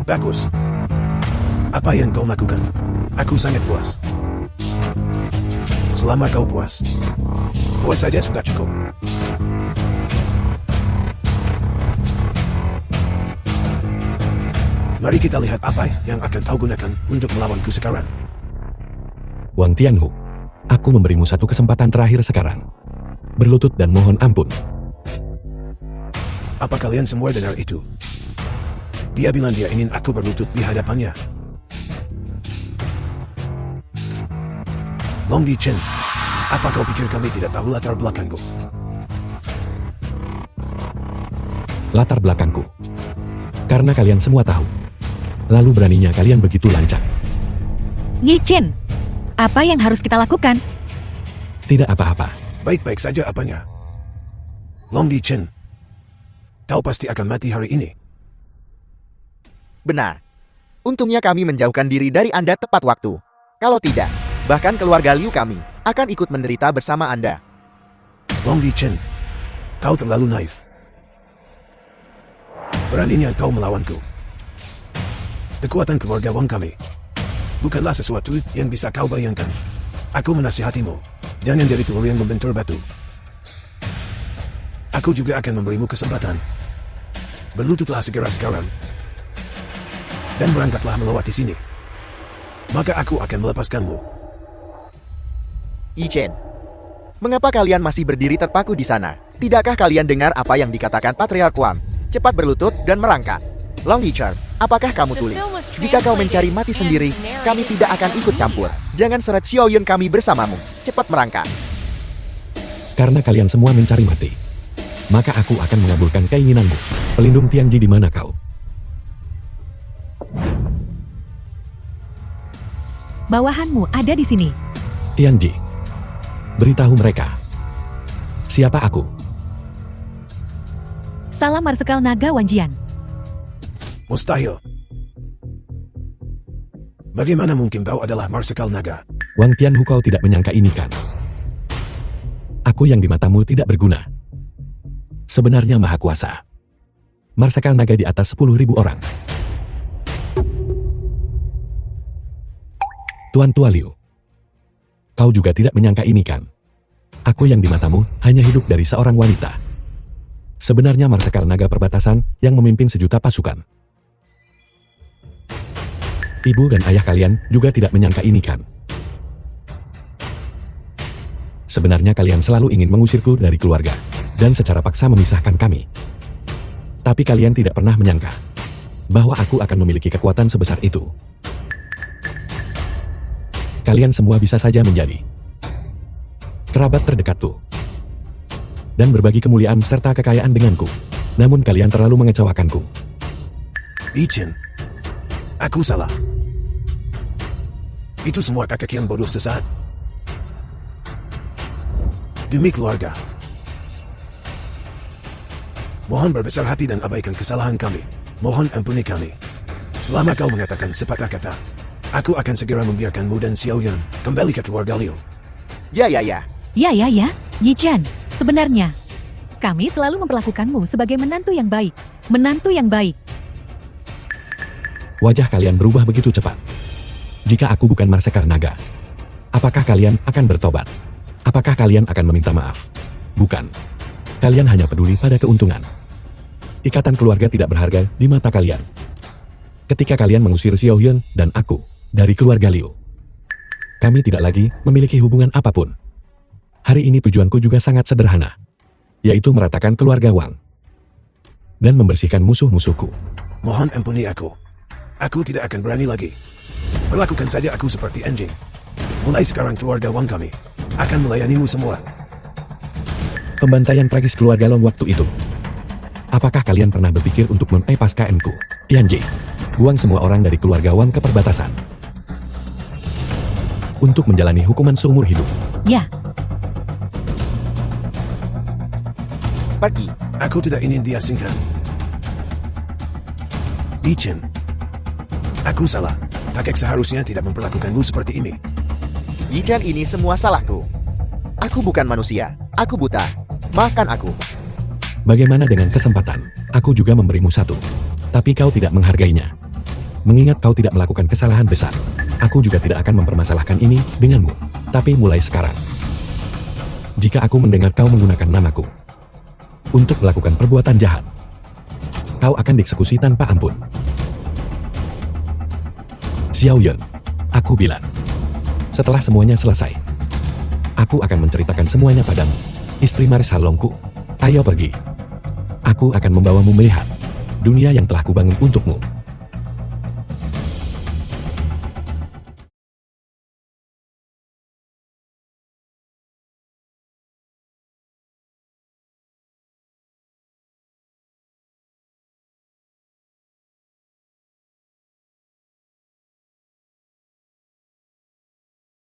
Bagus. Apa yang kau lakukan? Aku sangat puas. Selama kau puas saja sudah cukup. Mari kita lihat apa yang akan kau gunakan untuk melawanku sekarang. Wang Tianhu, aku memberimu satu kesempatan terakhir sekarang. Berlutut dan mohon ampun. Apa kalian semua dengar itu? Dia bilang dia ingin aku berlutut di hadapannya. Long Di Chen, apa kau pikir kami tidak tahu latar belakangku? Latar belakangku. Karena kalian semua tahu. Lalu beraninya kalian begitu lancang. Yi Chen, apa yang harus kita lakukan? Tidak apa-apa. Baik-baik saja apanya. Long Di Chen, kau pasti akan mati hari ini. Benar. Untungnya kami menjauhkan diri dari Anda tepat waktu. Kalau tidak, bahkan keluarga Liu kami akan ikut menderita bersama Anda. Long Di Chen, kau terlalu naif. Beraninya kau melawanku. Kekuatan keluarga Wang kami bukanlah sesuatu yang bisa kau bayangkan. Aku menasihatimu, jangan jadi telur yang membentur batu. Aku juga akan memberimu kesempatan. Berlututlah segera sekarang. dan berangkatlah melewati sini. Maka aku akan melepaskanmu. Yi Chen, mengapa kalian masih berdiri terpaku di sana? Tidakkah kalian dengar apa yang dikatakan Patriark Wang? Cepat berlutut dan merangkak. Long Yicheng, apakah kamu tuli? Jika kau mencari mati sendiri, kami tidak akan ikut campur. Jangan seret Xiaoyun kami bersamamu. Cepat merangkak. Karena kalian semua mencari mati, maka aku akan mengabulkan keinginanmu. Pelindung Tianji, di mana kau? Bawahanmu ada di sini. Tianji, beritahu mereka. Siapa aku? Salam Marsekal Naga Wanjian. Mustahil. Bagaimana mungkin kau adalah Marsekal Naga? Wang Tianhu, kau tidak menyangka ini kan? Aku yang di matamu tidak berguna. Sebenarnya maha kuasa. Marsekal Naga di atas 10.000 orang. Tuan Tua Liu, kau juga tidak menyangka ini kan? Aku yang di matamu hanya hidup dari seorang wanita. Sebenarnya Marsekal Naga perbatasan yang memimpin sejuta pasukan. Ibu dan ayah kalian juga tidak menyangka ini kan? Sebenarnya kalian selalu ingin mengusirku dari keluarga, dan secara paksa memisahkan kami. Tapi kalian tidak pernah menyangka bahwa aku akan memiliki kekuatan sebesar itu. Kalian semua bisa saja menjadi kerabat terdekatku dan berbagi kemuliaan serta kekayaan denganku. Namun kalian terlalu mengecewakanku. Yi Chen, aku salah. Itu semua kakek yang bodoh sesat. Demi keluarga, mohon berbesar hati dan abaikan kesalahan kami. Mohon ampuni kami. Selama kau mengatakan sepatah kata, aku akan segera membiarkanmu dan Xiaoyun kembali ke keluarga Liu. Ya. Ya, Yi Chen, sebenarnya kami selalu memperlakukanmu sebagai menantu yang baik. Menantu yang baik. Wajah kalian berubah begitu cepat. Jika aku bukan Marsekal Naga, apakah kalian akan bertobat? Apakah kalian akan meminta maaf? Bukan. Kalian hanya peduli pada keuntungan. Ikatan keluarga tidak berharga di mata kalian. Ketika kalian mengusir Xiaoyun dan aku dari keluarga Liu, kami tidak lagi memiliki hubungan apapun. Hari ini tujuanku juga sangat sederhana, yaitu meratakan keluarga Wang dan membersihkan musuh-musuhku. Mohon ampuni aku. Aku tidak akan berani lagi. Perlakukan saja aku seperti anjing. Mulai sekarang keluarga Wang kami akan melayanimu semua. Pembantaian tragis keluarga Long waktu itu. Apakah kalian pernah berpikir untuk melepaskanku? Tianji, buang semua orang dari keluarga Wang ke perbatasan untuk menjalani hukuman seumur hidup. Ya, Pergi. Aku tidak ingin diasingkan. Yi Chen, aku salah. Kakek seharusnya tidak memperlakukanmu seperti ini. Yi Chen, ini semua salahku. Aku bukan manusia. Aku buta. Maafkan aku. Bagaimana dengan kesempatan? Aku juga memberimu satu, tapi kau tidak menghargainya. Mengingat kau tidak melakukan kesalahan besar, aku juga tidak akan mempermasalahkan ini denganmu. Tapi mulai sekarang, jika aku mendengar kau menggunakan namaku untuk melakukan perbuatan jahat, kau akan dieksekusi tanpa ampun. Xiaoyun, aku bilang, setelah semuanya selesai, aku akan menceritakan semuanya padamu. Istri Marshal Longku, ayo pergi. Aku akan membawamu melihat dunia yang telah kubangun untukmu.